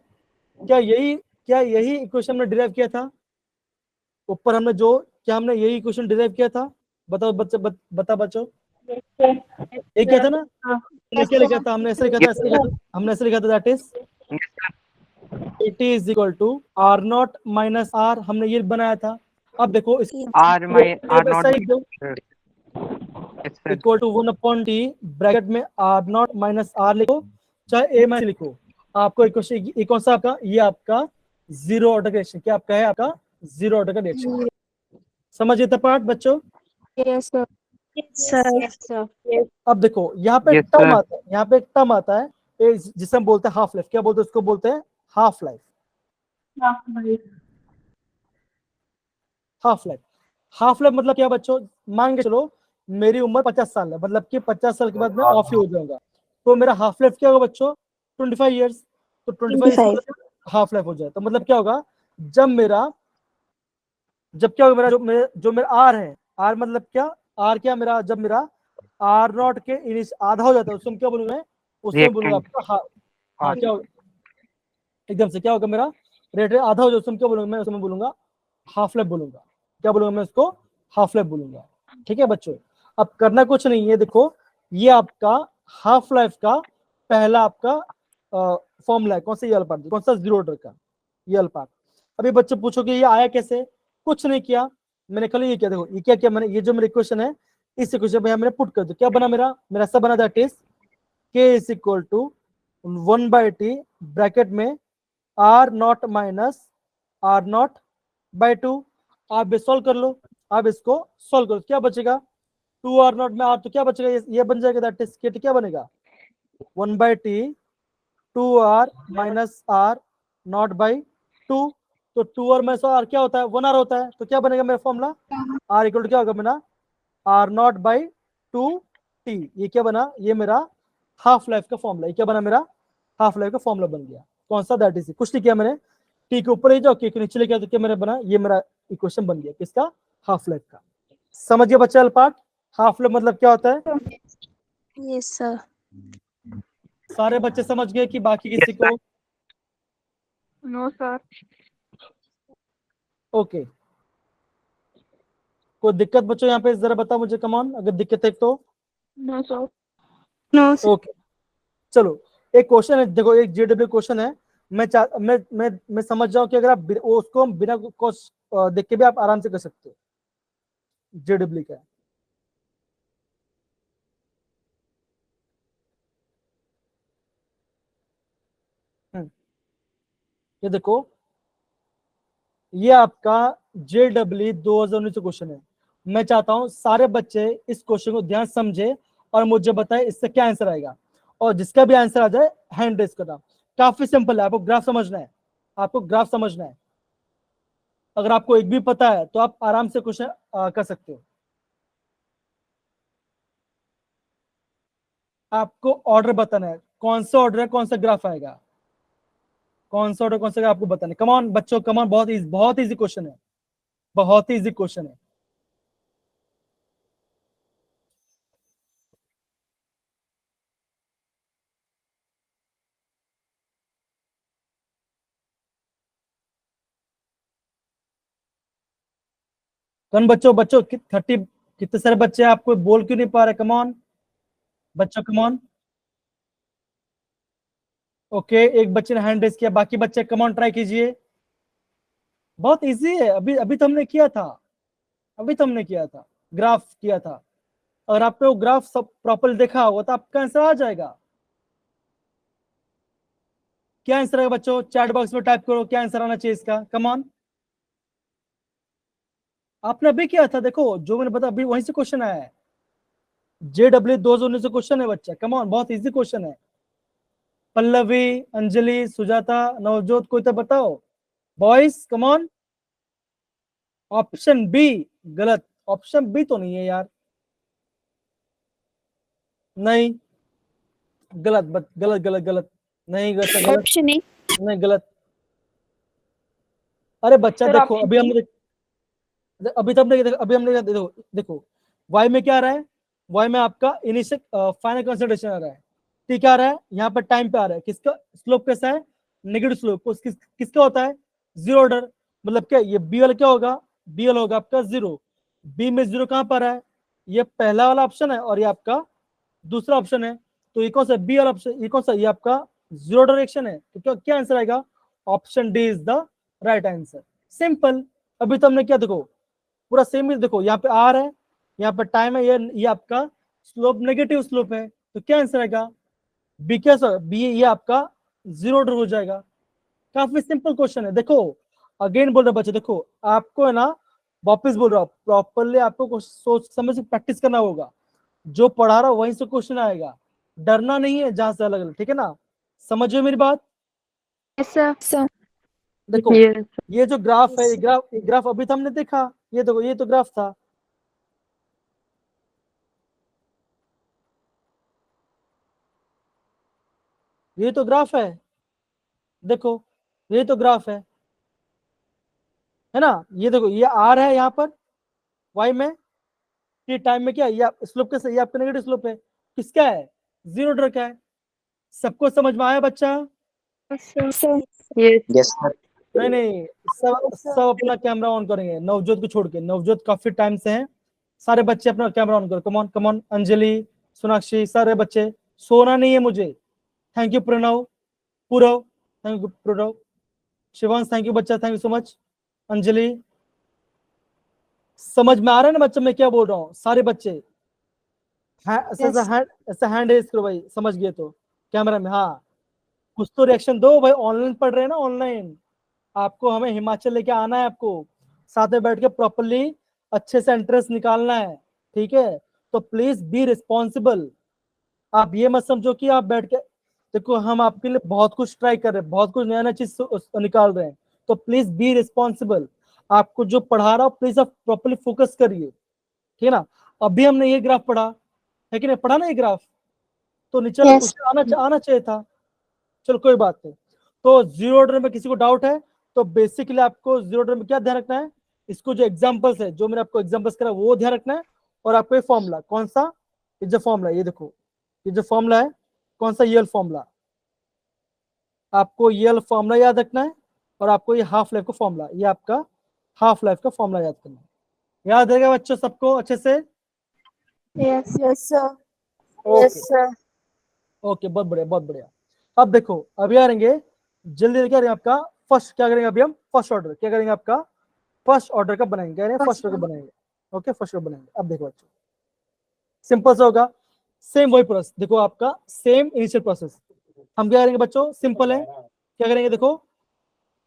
क्या यही इक्वेशन हमने डिराइव किया था ऊपर? हमने जो क्या हमने यही इक्वेशन डिराइव किया था? बताओ बच्चे, बता बच्चों, ये क्या था ना? हमने क्या लिखा था? हमने ऐसे लिखा था, ऐसे लिखा था, हमने ऐसे लिखा था that is it is equal to are not minus R. हमने ये बनाया था। अब देखो R not. Yes, sir. Equal to 1/t bracket में आर नॉट माइनस आर लिखो, चाहे ए माइनस लिखो। आपको इक्वेशन ये कौन सा आपका? ये आपका जीरो ऑर्डर का रिएक्शन। क्या आपका है? आपका जीरो ऑर्डर का रिएक्शन। समझिए था पार्ट बच्चों? Yes, sir. Yes, sir. अब देखो यहाँ पे Yes, टर्म sir. आता है, यहाँ पे एक टर्म आता है जिसे हम बोलते हैं हाफ लाइफ। क्या बोलते हैं उसको? बोलते हैं half life. Half life, half life मतलब क्या बच्चों? मान के चलो मेरी उम्र 50 साल है, मतलब कि 50 साल के बाद मैं ऑफ ही हो जाऊंगा। तो मेरा हाफ लाइफ क्या होगा बच्चों? 25 ईयर्स। तो 25 हाफ लाइफ हो जाए तो मतलब क्या होगा? जब क्या होगा मेरा जो मेरा आर है, आर मतलब क्या? आर क्या मेरा? जब मेरा आर नॉट के आधा हो जाता है उसको हम क्या बोलूंगा? उसको बोलूंगा आपका हाँ क्या होगा? एकदम से क्या होगा? मेरा रेट आधा हो जाए उसको क्या बोलूंगा? मैं उसमें बोलूंगा हाफ लाइफ बोलूंगा। क्या बोलूंगा मैं उसको? हाफ लाइफ बोलूंगा। ठीक है बच्चों, अब करना कुछ नहीं है। देखो ये आपका हाफ लाइफ का पहला आपका फॉर्मूला है। कौन सा? ये वाला पार्ट। कौन सा? जीरो ऑर्डर का ये वाला पार्ट। अभी बच्चे पूछोगे ये आया कैसे? कुछ नहीं किया मैंने, कल ये किया। देखो ये क्या किया मैंने, ये जो मेरा इक्वेशन है इस इक्वेशन पे मैंने पुट कर दिया। क्या बना मेरा सब बना that is k is equal to 1/t bracket में are not minus are not by 2। आप सॉल्व कर लो, आप इसको सॉल्व करो, क्या बचेगा? 2 आर नॉट में आर, तो क्या बचेगा? ये बन जाएगा दैट इज के, क्या बनेगा? 1/t 2 R minus are not by 2। तो 2 आर माइनस आर क्या होता है? 1 आर होता है। तो क्या बनेगा मेरा फॉर्मूला? आर इक्वल टू क्या होगा मेरा? R not by 2t। ये क्या बना? ये मेरा हाफ लाइफ का फॉर्मूला। ये क्या बना? मेरा हाफ लाइफ का फॉर्मूला बन गया। कौन सा? दैट इज, कुछ नहीं किया मैंने, टी के ऊपर ही जाओ, के नीचे लेके तो क्या मेरा बना? ये मेरा इक्वेशन बन गया किसका? हाफ लाइफ का। समझ गए बच्चा पार्ट? हाफ लाइफ मतलब क्या होता है? Yes, sir. सारे बच्चे समझ गए कि बाकी किसी Yes, को? No, sir. ओके, कोई दिक्कत बच्चों यहाँ पे? जरा बताओ मुझे, कमान अगर दिक्कत है तो। No, sir. No, sir. Okay चलो, एक क्वेश्चन है, देखो एक जेडब्ल्यू क्वेश्चन है। मैं समझ जाऊं कि अगर आप उसको हम बिना देख के भी आप आराम से कर सकते हो। जेडब्ल्यू का ये देखो, ये आपका जेडब्ल्यू 2019 क्वेश्चन है। मैं चाहता हूं सारे बच्चे इस क्वेश्चन को ध्यान समझे और मुझे बताए इससे क्या आंसर आएगा। और जिसका भी आंसर आ जाए हैंड रेस करना। काफी सिंपल है, आपको ग्राफ समझना है, आपको ग्राफ समझना है। अगर आपको एक भी पता है तो आप आराम से क्वेश्चन कर सकते हो। आपको ऑर्डर बताना है कौन सा ऑर्डर है, कौन सा ग्राफ आएगा, कौन सा ऑर्डर कौन सा ग्राफ आपको बताना। कम ऑन बच्चों, कम ऑन, बहुत इजी क्वेश्चन है, बहुत ही इजी क्वेश्चन है। कौन बच्चों, 30 कितने सारे बच्चे हैं, आपको बोल क्यों नहीं पा रहे? कम ऑन बच्चों, कम ऑन। ओके, एक बच्चे ने हैंड रेस किया, बाकी बच्चे कम ऑन ट्राई कीजिए। बहुत इजी है, अभी अभी तो हमने किया था, अभी तो हमने किया था, ग्राफ किया था। अगर आपने वो ग्राफ सब प्रॉपर देखा होगा तो आपका आंसर आ जाएगा। क्या आंसर है बच्चों? चैट बॉक्स में टाइप करो, क्या आंसर आना चाहिए इसका। कम ऑन, आपने अभी किया था, देखो जो मैंने बताया अभी वहीं से क्वेश्चन आया है। JW 2019 से क्वेश्चन है बच्चा, कम ऑन, बहुत इजी क्वेश्चन है। पल्लवी, अंजलि, सुजाता, नवजोत, कोई तो बताओ boys, come on. Option B गलत, ऑप्शन बी तो नहीं है यार, नहीं, गलत गलत गलत गलत, नहीं गलत गलत, ऑप्शन ए। नहीं गलत। अरे बच्चा सर, देखो, option अभी हमने अभी तो हमने अभी हमने देखो देखो, वाई में क्या आ रहा है, वाई में आपका इनिशियल फाइनल कंसंट्रेशन आ रहा है, टी क्या आ रहा है, यहाँ पर टाइम पे आ रहा है, किसका स्लोप कैसा है, नेगेटिव स्लोप, किसका होता है, जीरो ऑर्डर। मतलब क्या ये बी वाला क्या होगा, बी वाला होगा आपका जीरो। बी में जीरो कहाँ पर है, ये पहला वाला ऑप्शन है और ये आपका दूसरा ऑप्शन है। तो ये कौन सा बी वाला ऑप्शन, ये कौन सा, ये आपका जीरो ऑर्डर रिएक्शन है। तो क्या क्या आंसर आएगा, option D is the right answer. Simple. अभी तो हमने क्या, देखो पूरा सेम ही, देखो यहाँ पे आर है, यहाँ पे टाइम है, ये आपका स्लोप नेगेटिव स्लोप है। तो क्या आंसर आएगा, बी। क्या सर, बी, ये आपका जीरो ऑर्डर हो जाएगा। काफी सिंपल क्वेश्चन है। देखो अगेन बोल रहे बच्चे, देखो आपको है ना, वापस बोल रहा हूँ, प्रॉपरली आपको सोच समझ प्रैक्टिस करना होगा। जो पढ़ा रहा वहीं से क्वेश्चन आएगा, डरना नहीं है जहां से अलग अलग, ठीक है ना। समझिए मेरी बात। Yes sir. देखो Yes. ये जो ग्राफ है, ये ग्राफ अभी तो हमने देखा, ये देखो ये तो ग्राफ था। ये तो ग्राफ है, देखो ये तो ग्राफ है ना। ये देखो ये आर है यहाँ पर, वाई में, ये टाइम में क्या, ये स्लोप कैसे, ये आपका नेगेटिव स्लोप है, किसका है, जीरो ऑर्डर का है। सबको समझ में आया बच्चा? सर। Yes. Yes, sir. नहीं नहीं, सब अपना कैमरा ऑन करेंगे, नवजोत को छोड़ के। नवजोत काफी टाइम से हैं, सारे बच्चे अपना कैमरा ऑन करो। कमॉन कमॉन, अंजलि, सोनाक्षी, सारे बच्चे, सोना नहीं है मुझे। Thank you Pranav, Purav, thank you Pranav, Shivansh, thank you बच्चा, thank you so much. Anjali, समझ में आ रहा है ना बच्चा मैं क्या बोल रहा हूँ, सारे बच्चे ऐसा हैंड रेस करो भाई, समझ गए तो कैमरा में। हाँ, कुछ तो रिएक्शन दो भाई, ऑनलाइन पढ़ रहे हैं ना, ऑनलाइन। आपको हमें हिमाचल लेके आना है, आपको साथ में बैठ के प्रॉपरली अच्छे से इंटरेस्ट निकालना है, ठीक है। तो प्लीज बी रिस्पॉन्सिबल। आप ये मत समझो कि आप बैठ के, देखो हम आपके लिए बहुत कुछ ट्राई कर रहे हैं, बहुत कुछ नया नया चीज निकाल रहे हैं। तो प्लीज बी रिस्पॉन्सिबल। आपको जो पढ़ा रहा हो प्लीज आप प्रॉपरली फोकस करिए, ठीक है ना। अभी हमने ये ग्राफ पढ़ा है कि नहीं, पढ़ा ना ये ग्राफ, तो नीचे Yes. क्वेश्चन आना चाहिए था। चलो कोई बात नहीं। तो जीरो ऑर्डर में किसी को डाउट है तो बेसिकली आपको जीरो ऑर्डर में क्या ध्यान रखना है, इसको जो एग्जांपल्स है, जो मैंने आपको एग्जांपल्स करा वो ध्यान रखना है। और आपको ये फॉर्मूला कौन सा, ये जो फॉर्मूला, ये देखो ये जो फॉर्मूला है, कौन सा, ये फॉर्मूला, आपको ये फॉर्मूला याद रखना है। और आपको ये हाफ लाइफ का फॉर्मूला, ये आपका हाफ लाइफ का फॉर्मूला याद करना है। याद रहेगा बच्चों सबको अच्छे से? Yes sir. ओके ओके, बहुत बढ़िया बहुत बढ़िया। अब देखो अभी आ रहेंगे जल्दी क्या करेंगे, आपका फर्स्ट क्या करेंगे, अभी हम फर्स्ट ऑर्डर क्या करेंगे, आपका फर्स्ट ऑर्डर का बनाएंगे, कह रहे हैं फर्स्ट ऑर्डर बनाएंगे। ओके, फर्स्ट ऑर्डर बनाएंगे। अब देखो बच्चों, सिंपल सा होगा, सेम वही प्रोसेस, देखो आपका सेम इनिशियल प्रोसेस। हम क्या करेंगे बच्चों, सिंपल है, क्या करेंगे, देखो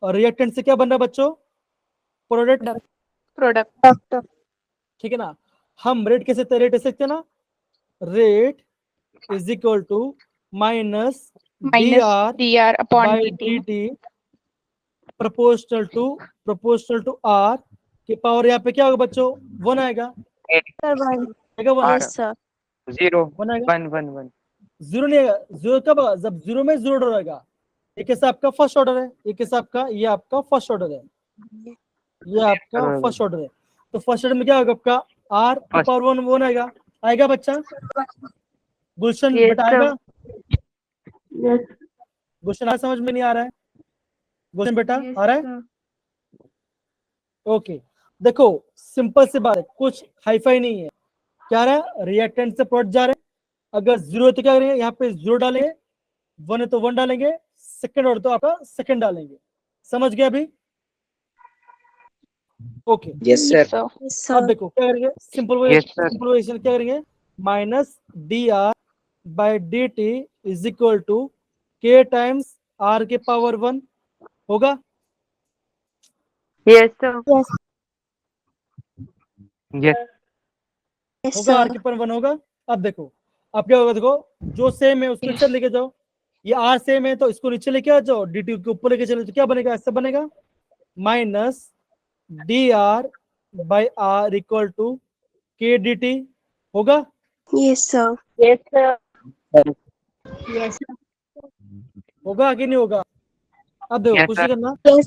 रिएक्टेंट से क्या बन रहा है बच्चों, प्रोडक्ट, ठीक है ना। हम रेट कैसे रेट सकते हैं ना, rate is equal to minus D R by D T proportional to R के पावर, यहाँ पे क्या होगा बच्चों, 1 आएगा, सर 1। आएगा 1, R. Yes sir. 0. वन आएगा। 1 1 1. जीरो नहीं आएगा, जीरो कब आएगा? जब जीरो में जीरो ऑर्डर आएगा। ये कैसा आपका फर्स्ट ऑर्डर है, ये कैसा आपका, ये आपका फर्स्ट ऑर्डर है, ये आपका फर्स्ट ऑर्डर है। तो फर्स्ट ऑर्डर में क्या होगा आपका, आर पावर वन वन आएगा, आएगा बच्चा? गुलशन Yes, बेटा sir. आएगा? Yes. गुलशन आज समझ में नहीं आ रहा है? गुलशन बेटा आ रहा है? ओके देखो सिंपल सी बात है, कुछ हाईफाई नहीं है। क्या रहा है, रिएक्टेंट से प्रोडक्ट जा रहे हैं, अगर जीरो है तो क्या करेंगे, यहाँ पे जीरो डालेंगे, वन है तो वन डालेंगे, सेकंड ऑर्डर तो आपका सेकंड डालेंगे। समझ गया अभी? Okay Yes, sir. अब देखो क्या करेंगे, सिंपल Yes, sir. सिंपल क्या करेंगे, minus D R by D T is equal to के टाइम्स आर के पावर वन होगा। Yes, sir. Yes. Yes. Yes, होगा, आर sir. के पावर वन होगा। अब देखो अब क्या होगा, देखो जो सेम है उसको नीचे लेके जाओ, ये आर सेम है तो इसको नीचे लेके आ जाओ, डी टी के ऊपर लेके चले तो क्या बनेगा, ऐसा बनेगा minus D R by are equal to K D T होगा। Yes, sir. Yes, sir. Yes, sir. होगा कि नहीं होगा? अब देखो Yes, कुछ sir. नहीं करना, Yes.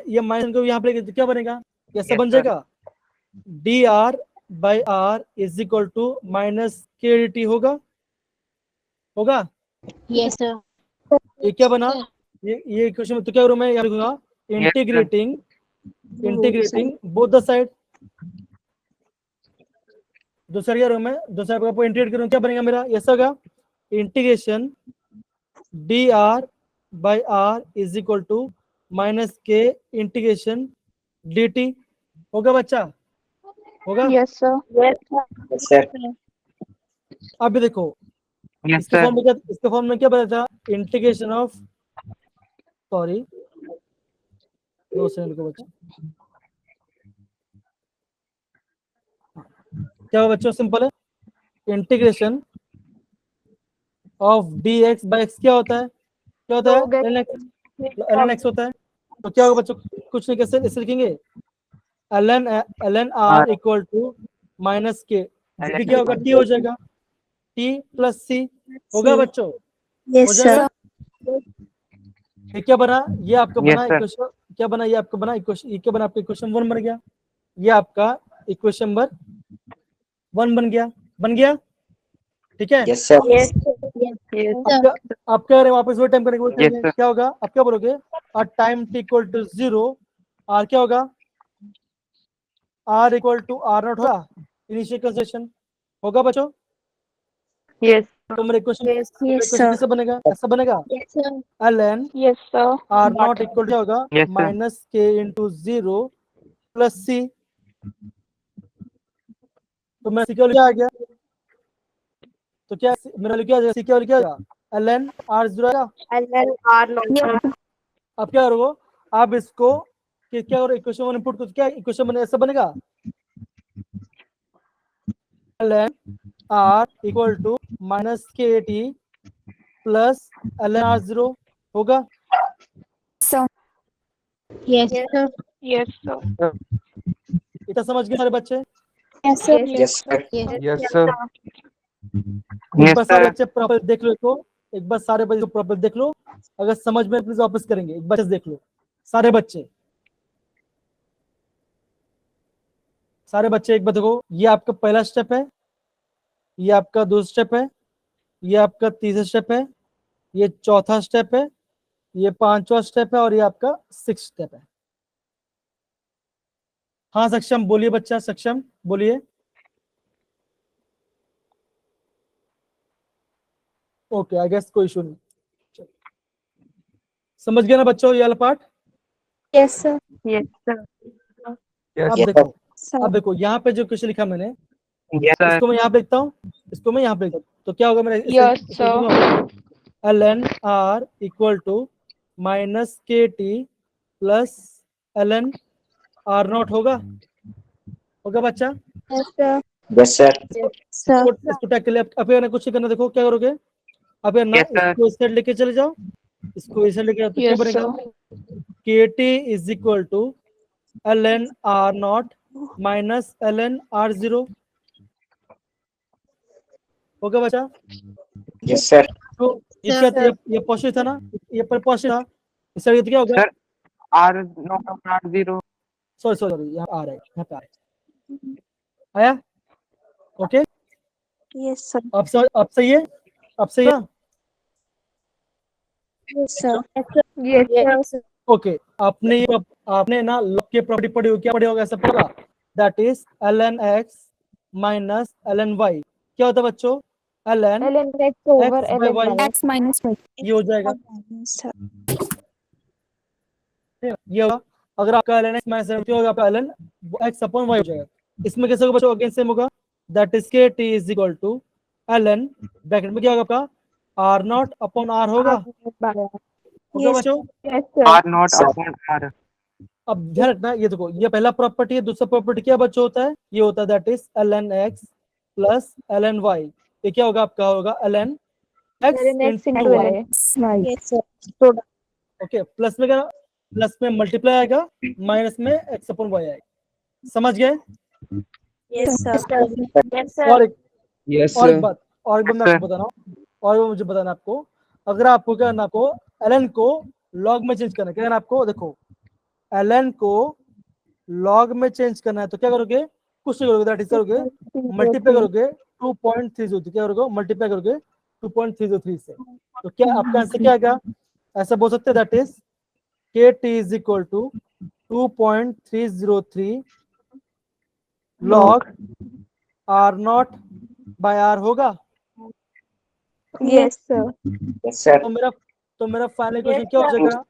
ये माइनस को यहाँ पे लेके तो क्या बनेगा, ऐसा Yes, बन sir. जाएगा D are by are is equal to minus के डी टी होगा। होगा Yes, sir. ये क्या बना, ये क्वेश्चन में तो क्या करूँ मैं, यहाँ लिखूंगा इंटीग्रेटिंग बोथ द साइड। दूसरा क्या करूँ मैं, दूसरा आपको इंटीग्रेट करूँ, क्या बनेगा मेरा, ऐसा होगा integration D are by are is equal to minus K integration D T होगा बच्चा, होगा। Yes, sir. Yes, sir. Yes, sir. अब ये देखो Yes, इसके sir. फॉर्म में क्या, इसके फॉर्म में क्या बता था, इंटीग्रेशन ऑफ, सॉरी दो सेकंड को बच्चा, क्या होगा बच्चों, सिंपल है, integration of D x by x क्या होता है, क्या होता है, एल एन एक्स होता है। तो क्या होगा बच्चों, कुछ नहीं, कैसे इसे लिखेंगे, L N R equal to minus K, जी क्या होगा, टी हो जाएगा, टी प्लस सी होगा बच्चों, हो Yes, जाएगा। sir. ये क्या बना, ये आपका Yes, बना sir. इक्वेशन, क्या बना, ये आपका बना इक्वेशन, ये क्या बना आपका इक्वेशन वन बन गया, ये आपका इक्वेशन नंबर वन बन गया, ठीक है। Yes, sir. Yes, sir. Yes, yes, sir. आप क्या करें, वापस वही टाइम करेंगे, वही Yes, करेंगे। sir. क्या होगा, आप क्या बोलोगे, at time T equal to zero, r क्या होगा, r equal to are naught होगा, इनिशियल कंसेशन होगा बच्चों। Yes. तो मेरे क्वेश्चन Yes, क्वेश्चन sir. कैसे बनेगा, ऐसा बनेगा, Yes, sir. L N Yes, sir. R not equal क्या होगा, Yes, sir. माइनस के इंटू जीरो प्लस सी। तो मेरा सी क्या आ गया, तो क्या मेरा क्या आ जाएगा, सी क्या आ गया, एल एन आर जीरो आएगा। Yes. अब क्या करोगे, आप इसको क्या करो, इक्वेशन वन इनपुट को, क्या इक्वेशन बने, ऐसा बनेगा l N R equal to minus के T plus l N R zero होगा। Sir. Yes, sir. Yes, sir. इतना समझ गए सारे बच्चे? Yes, sir. Yes, sir. Yes, Yes, sir. एक Yes, बार सारे sir. बच्चे प्रॉपर देख लो इसको, एक बार सारे बच्चे प्रॉपर देख लो, अगर समझ में प्लीज वापस करेंगे, एक बार देख लो सारे बच्चे, एक बार देखो, ये आपका पहला स्टेप है, ये आपका दूसरा स्टेप है, ये आपका तीसरा स्टेप है, ये चौथा स्टेप है, ये पांचवा स्टेप है, और ये आपका सिक्स स्टेप है। हाँ सक्षम बोलिए बच्चा, सक्षम बोलिए। ओके आई गेस कोई इशू नहीं, समझ गया ना बच्चों ये वाला part. Yes, sir. Yes, sir. अब देखो यहाँ पे जो क्वेश्चन लिखा मैंने, Yes, sir. इसको मैं यहाँ पे लिखता हूँ, इसको मैं यहाँ पे लिखता हूँ, तो क्या होगा मेरा, Yes, sir. L N R equal to minus के T plus l N R naught होगा बच्चा। Yes, sir. Yes, sir. Sir. इसको टैग के लिए अब यार कुछ नहीं करना, देखो क्या करोगे, अब यार ना Yes, sir. इसको इस साइड लेके चले जाओ, इसको इस साइड लेके जाओ, तो क्या Yes, बनेगा, sir. K T is equal to L N R not minus L N R zero okay बच्चा, Yes, sir. तो ये Sir. क्या ये पॉजिटिव था ना, ये पर पॉजिटिव था, इस तरह क्या होगा, Sir, R not R0. Sorry sorry यहाँ आ रहा है, यहाँ पे आ रहा है, आया, ओके, Yes, sir. अब सही है, अब सही है, Yes, sir. Yes, sir. Yes, sir. Okay, आपने ना लॉग की प्रॉपर्टी पढ़ी हो, क्या पढ़ी होगा, ऐसा पढ़ा, that is ln x minus ln y, क्या होता है बच्चों, ln ln x over x by ln y, X minus Y. ये हो जाएगा, Yes, sir. ये होगा, अगर आपका ln x माइनस क्या होगा, आपका ln x अपॉन y हो जाएगा, इसमें कैसे होगा बच्चों, अगेन सेम होगा, दैट इज के T is equal to ln, bracket में क्या होगा आपका r नॉट अपॉन r होगा, ओके Yes, बच्चों, Yes, sir. R not upon R. अब ध्यान रखना, ये देखो, ये पहला प्रॉपर्टी है, दूसरा प्रॉपर्टी क्या बच्चों होता है, ये होता है that is ln x plus ln y, ये क्या होगा आपका, होगा ln x ln x into into y, y. yes, sir. Okay, plus में क्या, प्लस में मल्टीप्लाई आएगा, माइनस में x अपॉन y आएगा, समझ गए, Yes, sir. Yes, और एक Yes, और एक बात, और एक बात मैं Sir. आपको बता रहा हूँ, और वो मुझे बताना आपको, अगर आपको क्या करना, आपको ln को log में चेंज करना है, क्या करना आपको, देखो ln को log में चेंज करना है, तो क्या करोगे, कुछ नहीं करोगे, दैट इज करोगे, मल्टीप्लाई करोगे 2.303, क्या करोगे, मल्टीप्लाई करोगे 2.303 से, तो क्या आपका आंसर क्या आएगा, ऐसा बोल सकते हैं, दैट इज के T is equal to 2.303 log r not by r होगा, Yes, sir. Yes, sir. तो मेरा फाइनल इक्वेशन क्या हो जाएगा,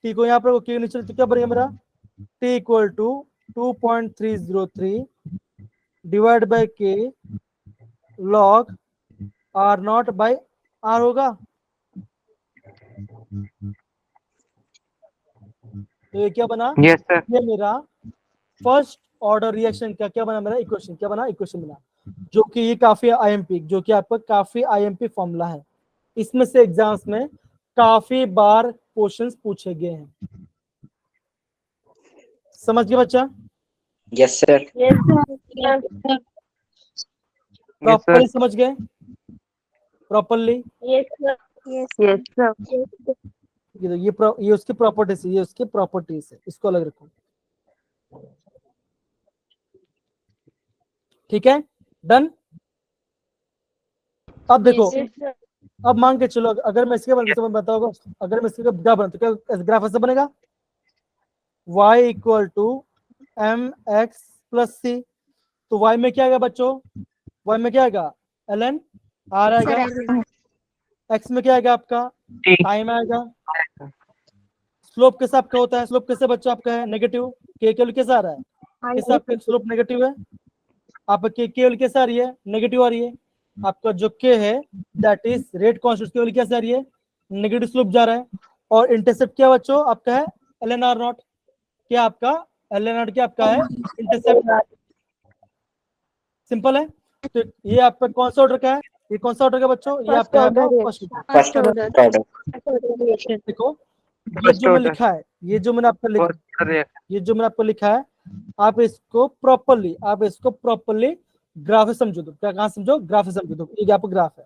टी को यहाँ पर के नीचे, तो क्या बनेगा मेरा, t equal to 2.303 divide by k log r naught by r होगा, तो ये क्या बना, Yes, sir. ये मेरा फर्स्ट ऑर्डर रिएक्शन का क्या बना, मेरा इक्वेशन क्या बना, इक्वेशन बना, जो कि ये काफी आईएमपी, जो कि आपका काफी आईएमपी फॉर्मूला है, इसमें से एग्जाम्स में काफी बार क्वेश्चंस पूछे गए हैं, समझ गए बच्चा, Yes, sir. Yes, sir. Properly समझ गए, properly, Yes, sir. Yes, Yes, sir. ये उसकी प्रॉपर्टीज है, ये उसकी प्रॉपर्टीज है, इसको अलग रखो, ठीक है, डन, अब देखो, Yes, sir. अब मान के चलो, अगर मैं इसके बारे में बताऊंगा, अगर मैं इसके क्या बना, तो क्या ग्राफ ऐसा बनेगा, y equal to M x plus सी, तो y में क्या आएगा बच्चों, y में क्या आएगा, ln r आएगा, x में क्या आएगा आपका, T. टाइम आएगा, स्लोप कैसा आपका होता है, स्लोप कैसे बच्चों आपका है, नेगेटिव, के केवल कैसा आ रहा है, कैसा आपका स्लोप नेगेटिव है, आपका के केवल कैसा आ रही है, नेगेटिव आ रही है, आपका जो के है दैट इज रेट कांस्टेंट केवल कैसे आ रही है, नेगेटिव स्लोप जा रहा है, और इंटरसेप्ट क्या बच्चों आपका है, ln r नॉट, क्या आपका ln r क्या आपका है, इंटरसेप्ट, सिंपल है, तो ये आपका कौन सा ऑर्डर का है, ये कौन सा ऑर्डर का बच्चों, ये First आपका order है फर्स्ट, First order. order. देखो, ये First जो मैं order. लिखा है, ये जो मैंने आपको लिखा, First order. ये जो मैंने आपको लिखा है, आप इसको प्रॉपरली ग्राफ से समझो, तो क्या, कहां समझो, ग्राफ से समझो, तो ये आपका ग्राफ है,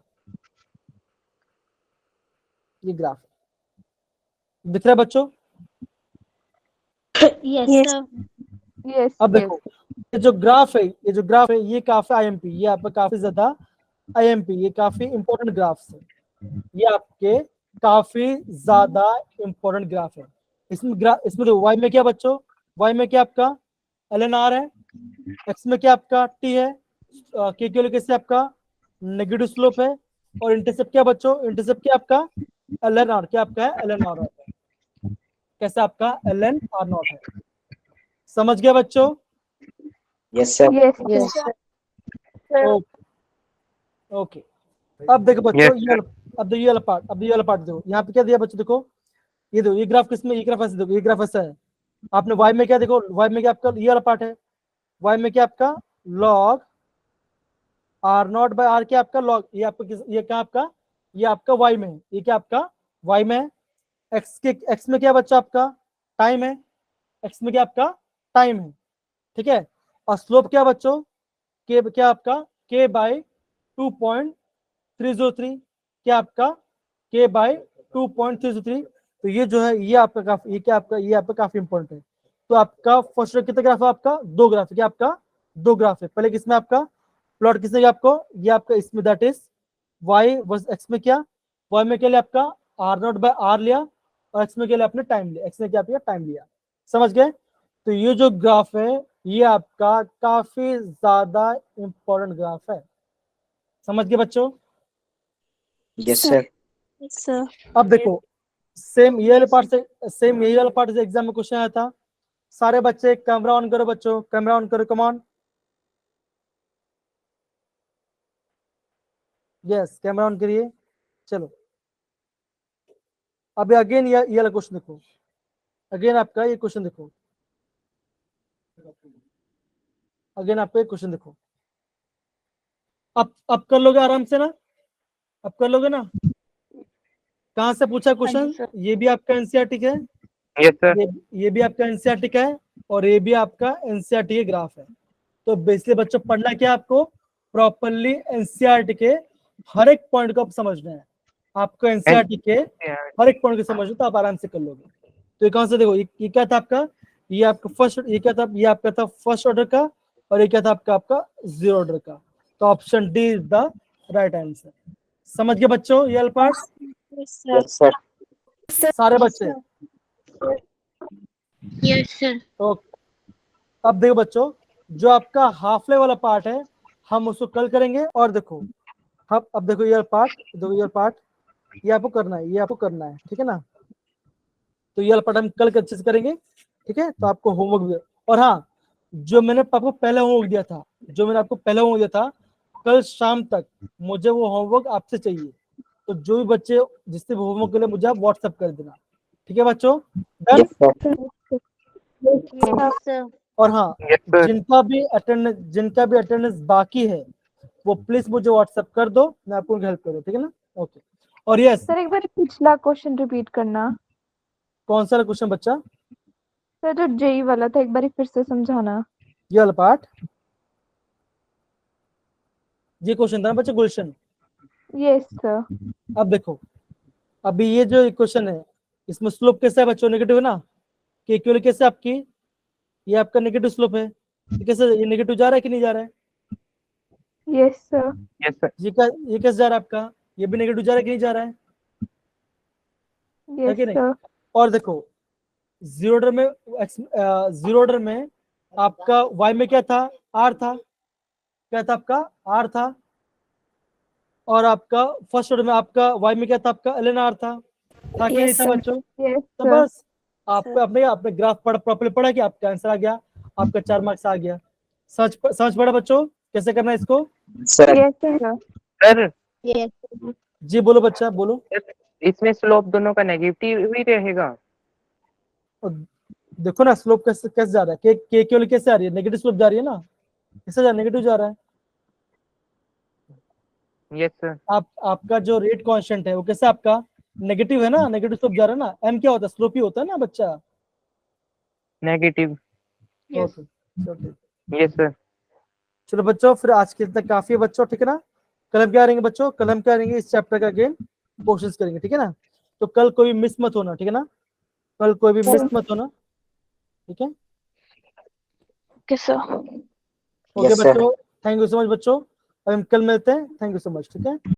ये ग्राफ है, दिख रहा है बच्चों, Yes, Yes. sir. Yes. अब देखो, ये जो ग्राफ है, ये काफी आईएमपी, ये आपका काफी ज्यादा आईएमपी, ये काफी इंपॉर्टेंट ग्राफ्स है, ये आपके काफी ज्यादा इंपॉर्टेंट ग्राफ है, इसमें देखो, y में क्या बच्चों, y में क्या आपका ln r है, x में क्या आपका t है, के की वैल्यू कैसे आपका नेगेटिव स्लोप है, और इंटरसेप्ट क्या बच्चों, इंटरसेप्ट क्या आपका ln r, क्या आपका है ln r है, कैसे आपका ln r नॉट है, समझ गया बच्चों, Yes, sir. Yes, sir. Okay, अब देखो बच्चों, Yes, ये वाला पार्ट देखो, यहाँ पे क्या दिया बच्चों, देखो ये देखो, ये ग्राफ किसमें, ये ग्राफ ऐसे देखो, ये ग्राफ ऐसा है, आपने y में क्या देखो, y में क्या आपका ये वाला पार्ट है, y में क्या आपका log r not by r, क्या आपका log, ये आपका ये क्या आपका, ये आपका y में है, ये क्या आपका y में है, x में क्या बच्चा आपका टाइम है, x में क्या आपका टाइम है, ठीक है, और स्लोप क्या बच्चों, k क्या आपका k बाय 2.303, 303 क्या आपका k बाय 2.303। तो ये जो है ये आपका काफी ये आपका काफी इंपॉर्टेंट है। तो आपका फर्स्ट कितना ग्राफ है आपका? 2 ग्राफ है। क्या आपका 2 ग्राफ है। पहले किसमें आपका प्लॉट किसने किया आपको? ये आपका इसमें that is y versus x में क्या? y में क्या लिया आपका r0 बाय r लिया और x में क्या लिया आपने टाइम लिया। x ने क्या किया? टाइम लिया। समझ गए? तो ये जो ग्राफ है ये आपका काफी ज्यादा इंपॉर्टेंट ग्राफ है। समझ गए बच्चों? Yes, sir. Yes, sir. अब देखो सेम ये वाले पार्ट से सेम यही वाला पार्ट से एग्जाम में क्वेश्चन आया था। सारे बच्चे कैमरा ऑन करो बच्चों, कैमरा ऑन करो, come on. Yes camera on करिए। चलो अब अगेन ये वाला क्वेश्चन देखो। अगेन आपका ये क्वेश्चन देखो। अगेन आपका ये क्वेश्चन देखो। अब कर लोगे आराम से ना? अब कर लोगे ना? कहाँ से पूछा क्वेश्चन? sir. ये भी आपका एनसीईआरटी का है, यस सर। ये भी आपका एनसीईआरटी का है और ये भी आपका एनसीईआरटी के ग्राफ है। तो बेसिकली बच्चों पढ़ना क्या है आपको? प्रॉपरली एनसीईआरटी के हर एक पॉइंट को आप समझना है। आपको एनसीईआरटी के हर एक पॉइंट को समझना तो आप आराम से कर लोगे। तो ये कौन सा देखो ये क्या था आपका? ये आपका फर्स्ट ये क्या था? ये आपका था फर्स्ट ऑर्डर का और ये क्या था आपका जीरो ऑर्डर का। तो option D is the right answer. समझ गए बच्चों ये part? Yes, sir. Yes, sir. सारे बच्चे Yes, sir. ओके। अब देखो बच्चों जो आपका हाफ वाला पार्ट है हम उसको कल करेंगे। और देखो अब देखो ये पार्ट ये आपको करना है, ये आपको करना है, ठीक है ना? तो ये पार्ट हम कल अच्छे से करेंगे, ठीक है? तो आपको होमवर्क भी। और हाँ जो मैंने आपको पहले होमवर्क दिया था कल शाम तक मुझे वो होमवर्क आपसे चाहिए। तो जो भी बच्चे जिससे होमवर्क के लिए मुझे आप व्हाट्सएप कर देना, ठीक है बच्चों? Done? Yes, sir. Yes, sir. और हाँ यस सर। जिनका भी अटेंडेंस बाकी है वो प्लीज मुझे व्हाट्सएप कर दो, मैं आपको हेल्प करूँ, ठीक है ना? ओके। और यस सर एक बार पिछला क्वेश्चन रिपीट करना। कौन सा क्वेश्चन बच्चा? सर जो जेई वाला था एक बार फिर से समझाना। ये वाला पार्ट ये क्वेश्चन था ना बच्चा गुलशन। Yes sir. अब देखो अभी ये जो इक्वेशन है इसमें स्लोप कैसा है बच्चों? नेगेटिव है ना? कि इक्वल कैसे आपकी ये आपका नेगेटिव स्लोप है। ये कैसे ये नेगेटिव जा रहा है कि नहीं जा रहा है? Yes sir. Yes sir. ये कैसे जा रहा है आपका? ये भी नेगेटिव जा रहा है कि नहीं जा रहा है? है यस कि नहीं? सर। और देखो जीरो ऑर्डर में आपका y में क्या था? r था। क्या था आपका? r था। और आपका फर्स्ट ऑर्डर में आपका y में क्या था? आपका ln r था कि नहीं Yes, था sir. बच्चों? यस तो सर। बस आपको अपने ग्राफ प्रॉपर्ली पढ़ा कि आपका आंसर आ गया, आपका 4 मार्क्स आ गया। समझ पड़ा बच्चों कैसे करना है इसको? Sir. Yes sir. Sir Yes. जी बोलो बच्चा बोलो। इसमें स्लोप दोनों का नेगेटिव ही रहेगा। और देखो ना स्लोप कैसे जा रहा है? के केवल कैसे आ रही है? नेगेटिव स्लोप जा रही है ना? कैसे जा नेगेटिव जा रहा है? Yes sir. आपका जो रेट कांस्टेंट है वो कैसे आपका नेगेटिव है ना? नेगेटिव स्लोप जा रहा है ना? एम क्या होता है? स्लोप ही होता है ना बच्चा? Negative. Yes. Okay yes sir. चलो बच्चों फिर आज के लिए काफी है बच्चों, ठीक है ना? कल हम क्या करेंगे बच्चों? कल हम क्या करेंगे इस चैप्टर का अगेन कोशिश करेंगे, ठीक है ना? तो कल कोई भी मिस मत होना, ठीक है ना? कल कोई भी मिस मत होना, ठीक है? Okay, sir. Okay Yes, sir. बच्चों थैंक यू सो मच बच्चों। अब हम कल मिलते हैं। थैंक यू सो मच, ठीक है?